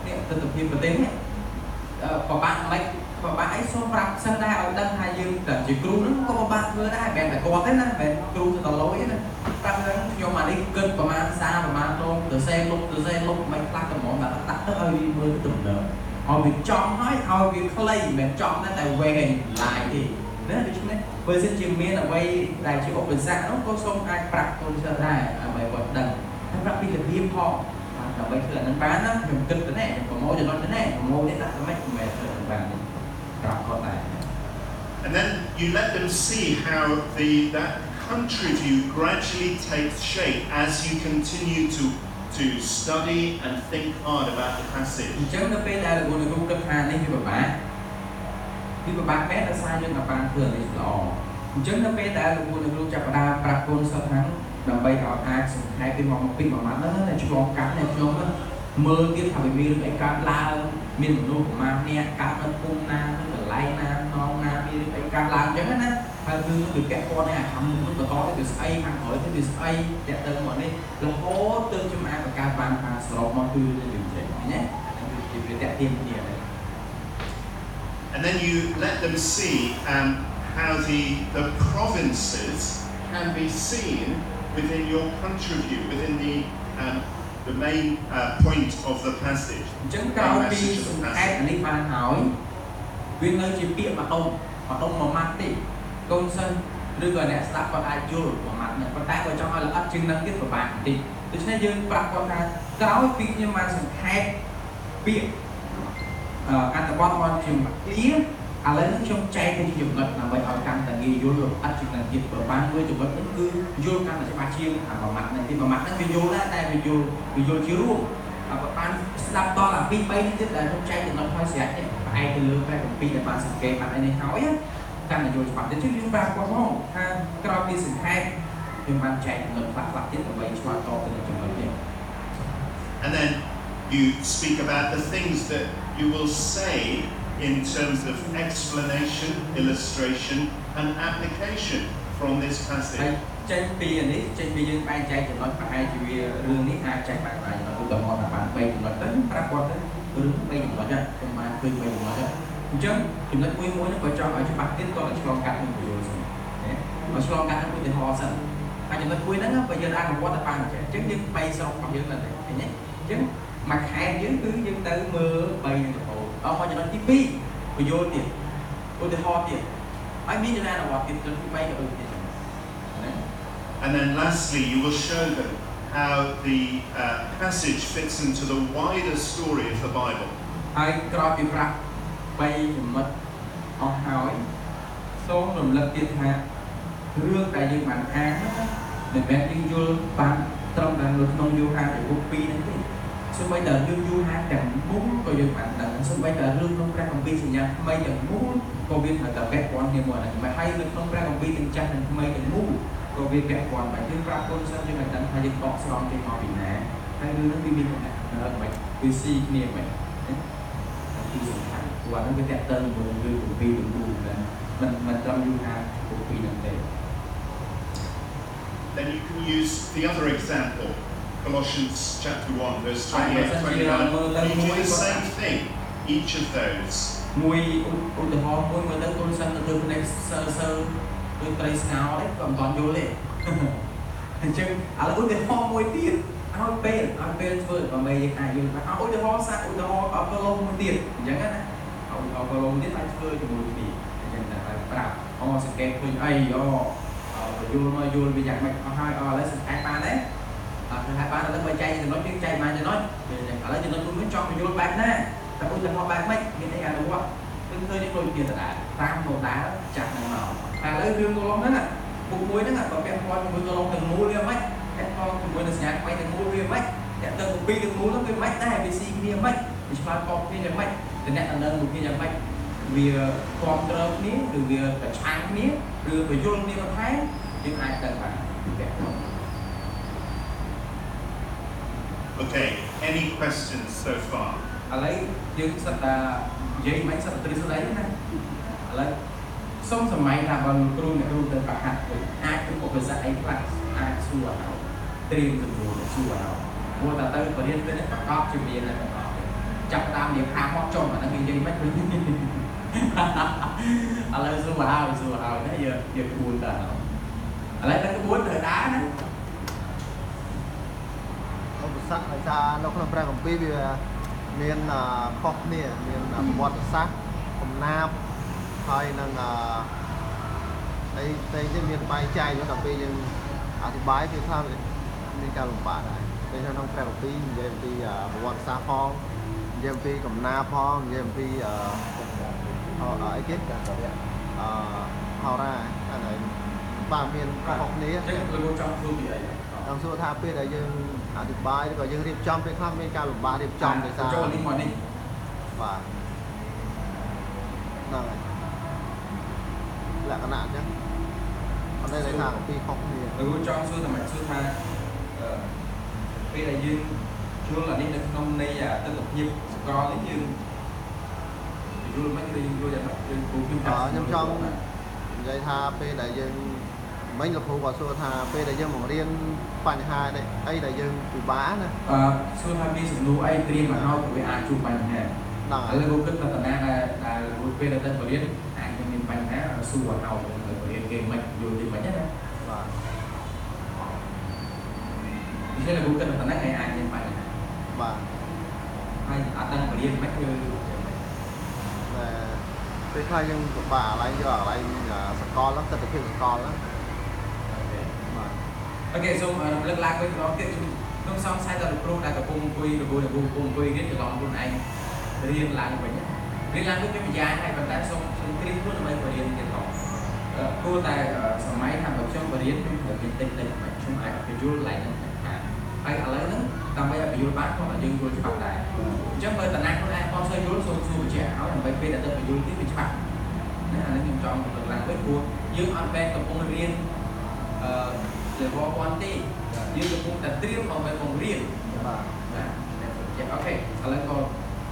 នេះទិដ្ឋភាពប្រទេសនេះបបាក់មិនបបាក់អីសូមប្រាប់សិស្សដែរឲ្យដឹងថាយើងតែជាគ្រូហ្នឹងក៏បបាក់ធ្វើដែរមិនតែគាត់ទេណាមិនគ្រូទៅតលយទេណាប្រាប់ថាខ្ញុំអានេះគិតប្រហែលសារប្រហែលដងទៅសេលុបមិនខ្លះត្មងដាក់ទៅឲ្យវាមើលទៅដំណើរឲ្យវាចំហើយឲ្យវាខ្លីមិនចំតែវែងឡាយទេណាដូច្នេះបើសិនជាមានអ្វីដែលជាឧបសគ្គនោះក៏សូមអាចប្រាប់កូនសិស្សដែរដើម្បីគាត់ដឹងហើយប្រាប់ពីរបៀបផងដើម្បីធ្វើអានឹងបានណាខ្ញុំគិតទៅណែខ្ញុំប្រមូលចំណុចទៅណែប្រមូលនេះដាក់ទៅមិនមែនធ្វើបានប្រាប់គាត់ដែរ And then you let them see how that country view gradually takes shape as you continue to study and think hard about the passage. អញ្ចឹងនៅពេលដែលលោកគ្រូគិតថានេះវាពិបាកមែនដោយសារយើងក៏បានធ្វើនេះល្អអញ្ចឹងនៅពេលដែលលោកគ្រូចាប់ផ្ដើមប្រាប់កូនសិស្សថាដើម្បីឲ្យអាចសង្ខេបពីមកពីមួយម៉ាត់ហ្នឹងតែឆ្លងកាត់តែខ្ញុំមើលទៀតថាវាមានរឿងអីកើតឡើងមានមនុស្សប្រមាណអ្នកកើតនៅភូមិណាកន្លែងណានងណាមានរឿងអីកើតឡើងអញ្ចឹងណាហើយគឺពាក់ព័ន្ធនឹងអាខំមុនបន្តទៅវាស្អីខាងក្រោយទៅវាស្អីតាក់ទងមកនេះរហូតទៅខ្ញុំអាចបង្កើតបានថាសរុបមកគឺយើងចេះណាគឺវាតាក់ទាញគ្នា And then you let them see how the provinces can be seen within your country view, within the main point of the passage. អញ្ចឹងក្រោយពីខេត្តនេះបានហើយវានៅជាពាក្យម្ដុំមួយម៉ាត់ទេកូនសិស្សឬក៏អ្នកស្ដាប់គាត់អាចយល់មួយម៉ាត់នេះប៉ុន្តែគាត់ចង់ឲ្យល្អិតជាងនឹងទៀតពិបាកបន្តិចដូច្នេះយើងប្រាប់គាត់ថាក្រោយពីខ្ញុំបានសង្ខេបពាក្យអត្ថបទមកជាមួយឃ្លាឥឡូវនេះខ្ញុំចែកទៅជាចំណុចដើម្បីឲ្យកាន់តែងាយយល់ល្អិតជាងនឹងទៀតបើបានមួយចំណុចនេះគឺយល់កាន់តែច្បាស់ជាងអាមួយម៉ាត់នេះទីមួយម៉ាត់ហ្នឹងវាយល់ដែរតែវាយល់ជារួមបើបានស្ដាប់តអា2 3នេះទៀតដែលខ្ញុំចែកចំណុចហើយស្រេចនេះផ្អែកទៅលើព្រះគម្ពីរដែលបានសង្កេតបានឯនេះហើយកាន់តែយល់ច្បាស់ទៀតយើងប្រាប់គាត់មកថាក្រោយពីសង្ខេបខ្ញុំបានចែកចំណុចខ្លះទៀតដើម្បីឆ្លើយតបទៅនឹងចំណុចនេះ And then you speak about the things that you will say in terms of explanation, illustration and application from this passage. ចេញពីនេះចេញពីយើងបែងចែកចំណុចប្រហែលជាវារឿងនេះអាចចែកបានបានឧទាហរណ៍ថាបាន3ចំណុចទៅប្រាប់គាត់ទៅរឿង3ចំណុចខ្ញុំបានឃើញ3ចំណុចអញ្ចឹងចំណុចមួយនោះក៏ចង់ឲ្យច្បាស់ទៀតក៏ឆ្លងកាត់នឹងពយល់សិនមកឆ្លងកាត់នឹងឧទាហរណ៍សិនហើយចំណុចមួយហ្នឹងបើយើងអនុវត្តទៅបានអញ្ចឹងយើង3ស្រុករបស់យើងនៅតែឃើញទេអញ្ចឹងមួយខែយើងគឺយើងទៅមើល3នឹងរហូតដល់មកចំណុចទី2ពយល់ទៀតឧទាហរណ៍ទៀតហើយមានចំណុចអនុវត្តទៀតទី3ក៏ដូចគ្នា And then lastly, you will show them how the passage fits into the wider story of the Bible. ហើយក្រោយពីប្រាប់3ចំណុចអស់ហើយសូមរំលឹកទៀតថារឿងដែលយើងបានអានមិនមែនយើងយល់បានត្រឹមតែនៅក្នុងយូហាចំពោះ2ហ្នឹងទេសូម្បីតែរឿងយូហាទាំងមូលក៏យើងបានដឹងសូម្បីតែរឿងក្នុងព្រះគម្ពីរសញ្ញាថ្មីទាំងមូលក៏វាត្រូវតែពាក់ព័ន្ធគ្នាមួយហ្នឹងហើយនៅក្នុងព្រះគម្ពីរទាំងចាស់និងថ្មីទាំងមូលក៏វាពាក់ព័ន្ធតែយើងប្រាប់កូនសិស្សយើងឲ្យដឹងថាយើងដកស្រង់គេមកពីណា hai đứa nó bị mình nó mày bị si kia mày khi sủng thành và nó cái đẹp tên của người của vi được đủ là mình trong du ha của vi làm thế. Then you can use the other example, Colossians chapter 1, verse 28, 29. You do the same thing, each of those. Mùi ủi từ hoa mùi mà tới tôi sân từ này sơ tôi tây sao đấy còn toàn vô lên chứ à là ủi từ hoa mùi tiền áo bên vợ và mày ai dùng mà áo ủi từ hoa sao ủi từ hoa ở cơ lông mùi tiền chẳng hạn ở cơ lông tiếp phải chơi cho mùi tiền chẳng hạn là bảo họ sẽ kẹp mình ai vô bây giờ mày hai lấy hai ba đấy hai ba là lấy chay thì nói chuyện chay mà cho nói ở đây cho nó cũng cho mình vô bạc nèแต่คุณจะพอแบกไหมมีในการรู้ว่าเคยได้โปรยเกียรติแต่ตามโดดด่าจากหนังหนอแต่เรื่องตัวลงนั้นอ่ะบุกมวยนั่นอ่ะตัวแกพอมือตัวลงถึงมูเรียไหมแกพอถึงมือหนึ่งสัญญาไปถึงมูเรียไหมแต่เติมปีถึงมูแล้วเป็นไหมได้ไปซีเรียไหมมีชาร์ปอกนี่ยังไหมแต่เนี่ยอันนั้นบุกนี่ยังไหมเวียความเติมนี้หรือเวียแต่ช้างนี้หรือไปโยนนี่มาแทงยังไงต่างกันแบบ Okay, any questions so far? อะไรยังสัตว์ยังไม่สัตว์ตรีสไลด์นะอะไรส้มสมัยทำบอลครูเนี่ยครูเดินประหัตเลยอาจเป็นอุปสรรคไอ้คลาสอาจสู้เราเตรียมตัวสู้เราโมแต่เตอร์ประเด็นเป็นประกอบจุดเรียนอะไรประกอบจับตามเดี๋ยวพาหมอจมอ่ะนั่นยังไม่รู้อะไรสู้เราเนี่ยเยอะคูณแต่อะไรนั่นก็ม้วนเดือดด้านะឧបសគ្គដោយសារនៅក្នុងព្រះគម្ពីរវាមានខុសគ្នាមានប្រវត្តិសាស្ត្រកំណាព្យហើយនឹងអីផ្សេងទៀតមានបែងចែកដល់ពេលយើងអធិប្បាយគឺថាមានការលំបាកដែរពេលក្នុងព្រះគម្ពីរនិយាយអំពីប្រវត្តិសាស្ត្រផងនិយាយអំពីកំណាព្យផងនិយាយអំពីអីគេហោរាហ្នឹងហើយបាទមានខុសគ្នាចឹងលោកចង់ធ្វើពីអីចង់សួរថាពេលដែលយើងអធិប្បាយឬក៏យើងរៀបចំពេលខ្លះមានការលំបាករៀបចំដោយសារចូលនេះមកនេះបាទហ្នឹងហើយលក្ខណៈអញ្ចឹងអត់ได้ថាពីខុសគ្នាលោកចង់សួរតែមិនសួរថាពេលដែលយើងជួលអានេះនៅក្នុងនៃទស្សនភាពសកលនេះយើងយល់មិនគឺយើងយល់យ៉ាងម៉េចយើងគូខ្ញុំចង់និយាយថាពេលដែលយើងមិញលោកគ្រូក៏សួរថាពេលដែលយើងបង្រៀនបញ្ហាអីដែលយើងពិបាកណាសួរថាមានសំណួរអីត្រៀមមកហើយវាអាចជួបបញ្ហាហ្នឹងឥឡូវលោកគិតថាតាណាដែលពេលដែលទៅបង្រៀនអាចមានបញ្ហាសួរឲ្យបង្រៀនគេមិនយល់ទេមិនណាបាទនេះលោកគិតថាតាណាគេអាចមានបញ្ហាបាទហើយអត់ដឹងបង្រៀនមិនគឺពេលខ្លះយើងពិបាកកន្លែងយកកន្លែងសកលទស្សនភាពសកលហ្នឹងអូខេសូមរំលឹកឡើងវិញម្ដងទៀតខ្ញុំសង្ស័យថាលោកគ្រូដែលកំពុងអង្គុយរៀនច្រឡំខ្លួនឯងរៀនឡើងវិញខ្ញុំម្យ៉ាងហើយប៉ុន្តែសូមត្រៀមខ្លួនដើម្បីបរិញ្ញាទៀតផងគួរតែសម័យថាបើខ្ញុំបរិញ្ញាខ្ញុំត្រូវមានតិចខ្ញុំអាចបញ្យល់ឡើងនឹងថាហើយឥឡូវហ្នឹងដើម្បីឲ្យបញ្យល់បានគាត់ឲ្យយើងយល់ច្បាស់ដែរអញ្ចឹងបើតាណាខ្លួនឯងអត់សូវយល់សូមសួរបញ្ជាក់ឲ្យដើម្បីពេលដែលទៅបញ្យល់ទៀតវាច្បាស់ណាអានេះខ្ញុំចង់រំលឹកឡើងវិញព្រោះយើងអត់បែរកំពុងរៀនlevel 1ទេយើងកំពុងតែត្រៀមឲ្យទៅបង្រៀនបាទណាអូខេឥឡូវក៏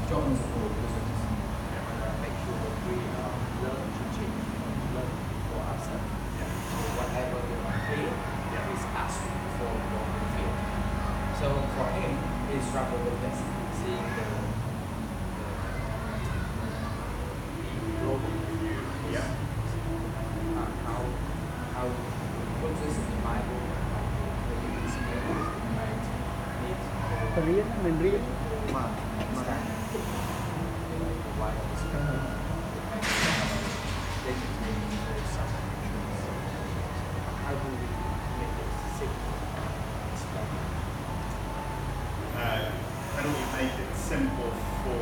ចុះនឹងសួរ make sure that we learn to change learn for ourselves so whatever we are here is asking for what we feel so for him he struggled with this seeing the global yeah how put this in the Bible រៀនមិនរៀនបាទHow do we make it simple for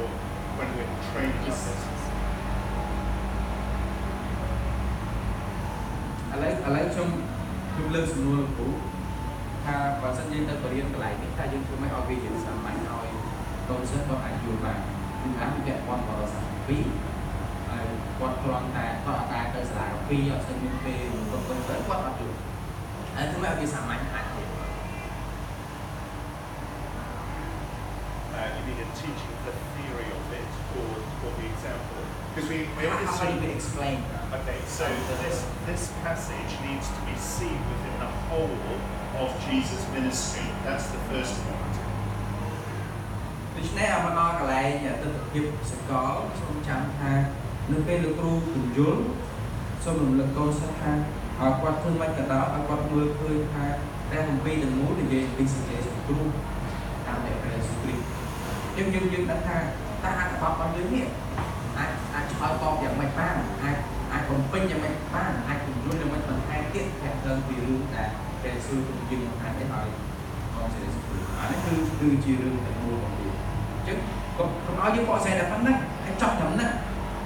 when we're training others? ឥឡូវខ្ញុំលើកសំណួរលោកគ្រូថាបើសិនយើងទៅបរិញ្ញាកន្លែងនេះថាយើងធ្វើម៉េចឲ្យវាជាសាមញ្ញឲ្យកូនសិស្សគាត់អាចយល់បានពីខាងវាពាក់ព័ន្ធបរិសាពីហើយគាត់គ្រាន់តែគាត់អត់តែទៅសាលាពីអត់ស្គាល់មានពេលគាត់ទៅគាត់អត់យល់ហើយធ្វើម៉េចឲ្យវាសាមញ្ញអាចទេអ teaching the theory of it or the example. Because we How do understand. you explain that? Okay, so this passage needs to be seen within the whole of Jesus' ministry. That's the first point. ដូច្នេះមកដល់កន្លែងទស្សនវិជ្ជាសកលសូមចាំថានៅពេលលោកគ្រូពន្យល់សូមរំលឹកកូនសិស្សថាឲ្យគាត់ធ្វើមិនក៏ដោយឲ្យគាត់មើលឃើញថាតែអំពីទាំងមូលនិយាយពីសេចក្តីសង្គ្រោះតាមព្រះយេស៊ូវគ្រីស្ទយើងដឹងថាតើអត្ថបទរបស់យើងនេះអាចឆ្លើយតបយ៉ាងម៉េចបានអាចបំពេញយ៉ាងម៉េចបានអាចពន្យល់យ៉ាងម៉េចបន្ថែមទៀតថាទៅពីរឿងដែលព្រះយេស៊ូវទ្រង់យើងអាចឲ្យក្នុងសេចក្តីសង្គ្រោះអានេះគឺជារឿងទាំងមូលរបស់យើងអញ្ចឹងកុំឲ្យយើងបកស្រាយតែប៉ុណ្ណឹងហើយចប់ចំណឹង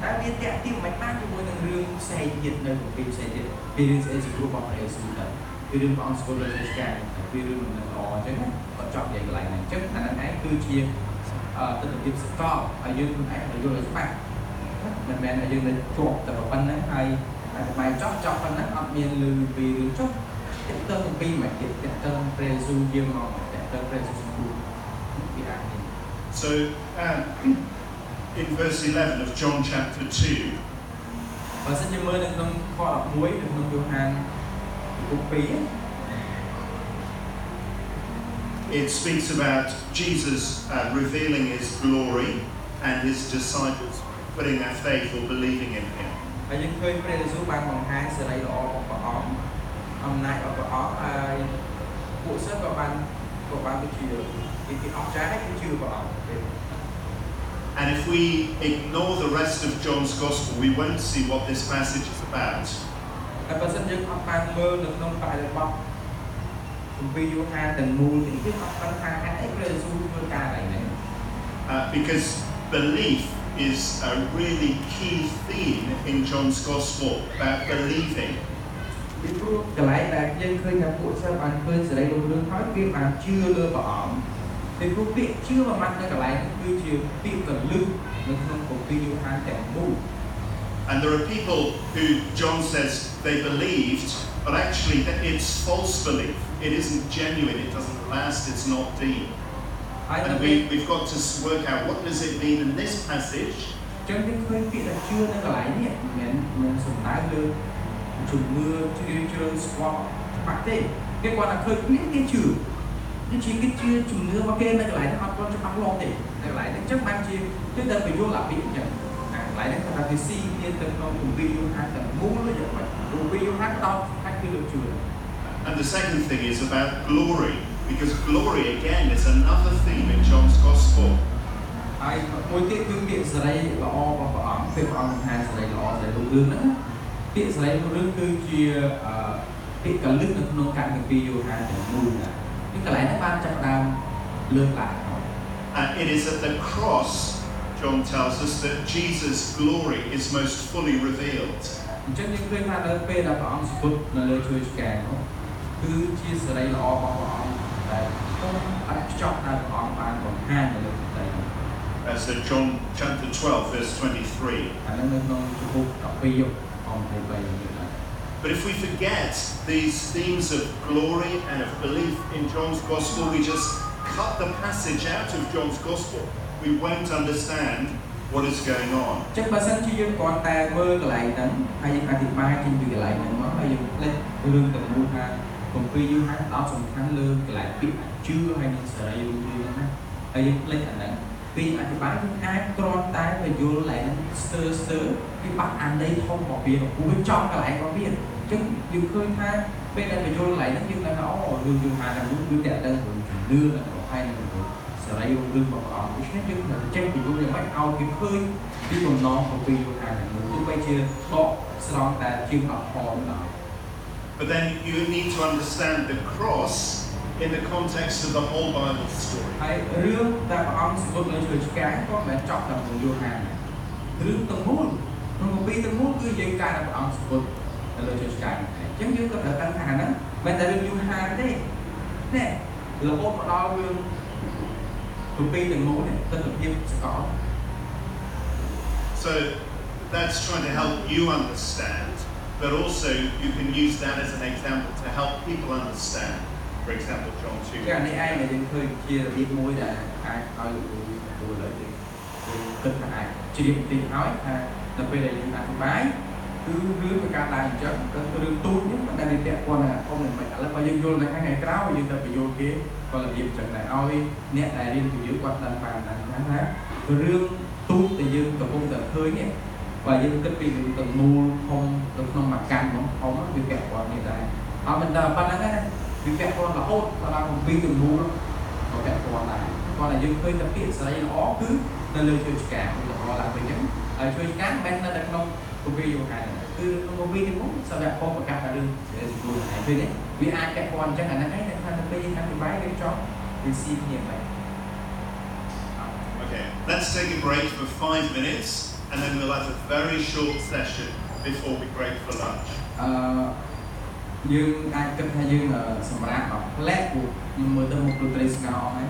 តែវាតាក់ទាញមិនបានជាមួយនឹងរឿងផ្សេងទៀតនៅពីផ្សេងទៀតពីរឿងស្អីសង្គ្រោះរបស់ព្រះយេស៊ូវទៅពីរឿងព្រះអង្គស្គាល់លើរាជការពីរឿងមិនល្អអញ្ចឹងគាត់ចប់យ៉ាងកន្លែងហ្នឹងអញ្ចឹងអាហ្នឹងឯងគឺជាទស្សនវិជ្ជាសកលឲ្យយើងខ្លួនឯងយល់ឲ្យច្បាស់មិនមែនឲ្យយើងនៅជាប់តែប៉ុណ្ណឹងហើយតែចប់ប៉ុណ្ណឹងអត់មានលើពីរឿងចុះតែទៅអំពីមកទៀតទៅព្រះយេស៊ូវយើងមកទៅព្រះយេស៊ូវសង្គ្រោះពីអានេះ So in verse 11 of John chapter 2, បើសិនជាមើលនៅក្នុងខ11នៅក្នុងយ៉ូហានពុក2 it speaks about Jesus revealing his glory and his disciples putting their faith or believing in him. ហើយយើងឃើញព្រះយេស៊ូវបានបង្ហាញសេរីល្អរបស់ព្រះអង្គអំណាចរបស់ព្រះអង្គហើយពួកសិស្សក៏បានទៅជឿគេអស់ចាស់គេជឿព្រះអង្គ And if we ignore the rest of John's Gospel, we won't see what this passage is about. តែបើសិនយើងអត់បានមើលនៅក្នុងបរិបទគម្ពីរយ៉ូហានទាំងមូលទាំងយើងអត់បានថាហេតុអីព្រះយេស៊ូវធ្វើការអ្វីហ្នឹង Because belief is a really key theme in John's Gospel about believing. ពីព្រោះកន្លែងដែលយើងឃើញថាពួកសិស្សបានឃើញសេរីរុងរឿងហើយគេបានជឿលើព្រះអង្គពីព្រោះពាក្យជឿមួយម៉ាត់នៅកន្លែងនេះគឺជាពាក្យកលឹះនៅក្នុងគម្ពីរយ៉ូហានទាំងមូល And there are people who John says they believed, but actually that it's false belief. It isn't genuine, it doesn't last, it's not deep. And we've got to work out what does it mean in this passage. ចឹងយើងឃើញពាក្យថាជឿនៅកន្លែងនេះមិនសំដៅលើជំនឿជ្រាលស្គាល់ច្បាស់ទេគេគាត់តែឃើញនេះគេជឿនេះជាគេជឿជំនឿរបស់គេនៅកន្លែងនេះអត់គាត់ច្បាស់លាស់ទេនៅកន្លែងនេះចឹងបានជាគឺតែបញ្យល់អាពាក្យអញ្ចឹងអាកន្លែងនេះគាត់ថាវាស៊ីគ្នាទៅក្នុងគម្ពីរយ៉ូហានទាំងមូលយ៉ាងម៉េចគម្ពីរយ៉ូហានផ្ដោតថាគឺលើជឿ And the second thing is about glory, because glory again is another theme in John's Gospel. ហើយមួយទៀតគឺពាក្យសេរីល្អរបស់ព្រះអង្គពេលព្រះអង្គបង្ហាញសេរីល្អសេរីរុងរឿងហ្នឹងពាក្យសេរីរុងរឿងគឺជាពាក្យកលឹះនៅក្នុងកម្មគម្ពីរយ៉ូហានទាំងមូលណានេះកន្លែងនេះបានចាប់ផ្ដើមលើកឡើងហើយ It is at the cross, John tells us, that Jesus' glory is most fully revealed. អញ្ចឹងយើងឃើញថានៅពេលដែលព្រះអង្គសពុតនៅលើឈើឆ្កាងនោះគឺជាសេរីល្អរបស់ព្រះអង្គដែលអាចខ្ចប់ដល់ព្រះអង្គបានបង្ហាញនៅលើផ្ទៃនោះ So John chapter 12 verse 23. អានឹងនៅក្នុងជំពូក12អង្គ23 But if we forget these themes of glory and of belief in John's Gospel, we just cut the passage out of John's Gospel, we won't understand what is going on. ចឹងបើសិនជាយើងគ្រាន់តែមើលកន្លែងហ្នឹងហើយយើងអធិប្បាយចេញពីកន្លែងហ្នឹងមកហើយយើងផ្លេចរឿងទាំងមូលថាគម្ពីរយ៉ូហានដល់សំខាន់លើកន្លែងពាក្យជឿហើយនឹងសេរីរុងរឿងហ្នឹងហើយយើងផ្លេចអាហ្នឹងពីអធិប្បាយយើងអាចគ្រាន់តែបញ្យល់កន្លែងហ្នឹងស្ទើរពីបាត់អាន័យធំរបស់វាព្រោះចំកន្លែងរបស់វាអញ្ចឹងយើងឃើញថាពេលដែលបញ្យល់កន្លែងហ្នឹងយើងដឹងថាអូរឿងយ៉ូហានហ្នឹងគឺតែទៅជំនឿនិងប្រហែលនឹងសេរីរុងរឿងរបស់ព្រះអង្គដូច្នេះយើងត្រូវចេះបញ្យល់យ៉ាងម៉េចឲ្យគេឃើញពីបំណងของពីយ៉ូហានហ្នឹងទោះបីជាដកស្រង់តែជាង10ខនោះ But then you need to understand the cross in the context of the whole Bible story. ហើយរឿងដែលព្រះអង្គសម្ពុតលើឈើឆ្កាងក៏មិនចប់តែក្នុងយ៉ូហានរឿងទាំងមូលក្នុងគម្ពីរទាំងមូលគឺនិយាយការដែលព្រះអង្គសម្ពុតលើឈើឆ្កាងអញ្ចឹងយើងក៏ត្រូវដឹងថាហ្នឹងមិនតែរឿងយ៉ូហានទេនេះរហូតមកដល់រឿងគម្ពីរទាំងមូលនេះទស្សនវិជ្ជាសកល So that's trying to help you understand, but also you can use that as an example to help people understand. For example, John 2. cái này ai màយើងឃើញជារបៀបមួយដែលអាចឲ្យលោកលើយើងគិតថាអាចជ្រាបបន្តិចហើយថានៅពេលដែលយើងអธิบายគឺរឿងវាកើតឡើងអញ្ចឹងគឺរឿងទូចនេះមិនដែលពាក់ព័ន្ធនឹងអមមិនឥឡូវបើយើងយល់នៅថ្ងៃក្រោយយើងទៅបញ្យល់គេក៏របៀបអញ្ចឹងដែរឲ្យអ្នកដែលរៀនពីយើងគាត់ដឹងបានថារឿងទូចដែលយើងកំពុងតែឃើញនេះបើយើងគិតពីរឿងទាំងមូលធំនៅក្នុងមួយកម្មហ្នឹងធំវាពាក់ព័ន្ធនេះដែរអត់មិនដល់ប៉ុណ្ណឹងទេណាវាពាក់ព័ន្ធរហូតដល់7ទាំងមូលក៏ពាក់ព័ន្ធដែរគាត់តែយើងឃើញតែពាក្យស្រីល្អគឺនៅលើជួយឆ្កាល្អឡើងវិញអញ្ចឹងហើយជួយឆ្កាមិននៅតែក្នុងគម្ពីរយូហានគឺក្នុងគម្ពីរនេះមកសម្រាប់បងប្រកាសថារឿងជំនួសឯពេលនេះវាអាចពាក់ព័ន្ធអញ្ចឹងអាហ្នឹងឯងតែថាទៅពេលយើងអธิบายយើងចង់ receive គ្នាបែប Okay, let's take a break for 5 minutes and then we'll have a very short session before we break for lunch. យើងអាចគិតថាយើងសម្រាប់ដល់ផ្លែកពួកខ្ញុំមើលទៅមុខលោកត្រីស្ងោរហើយ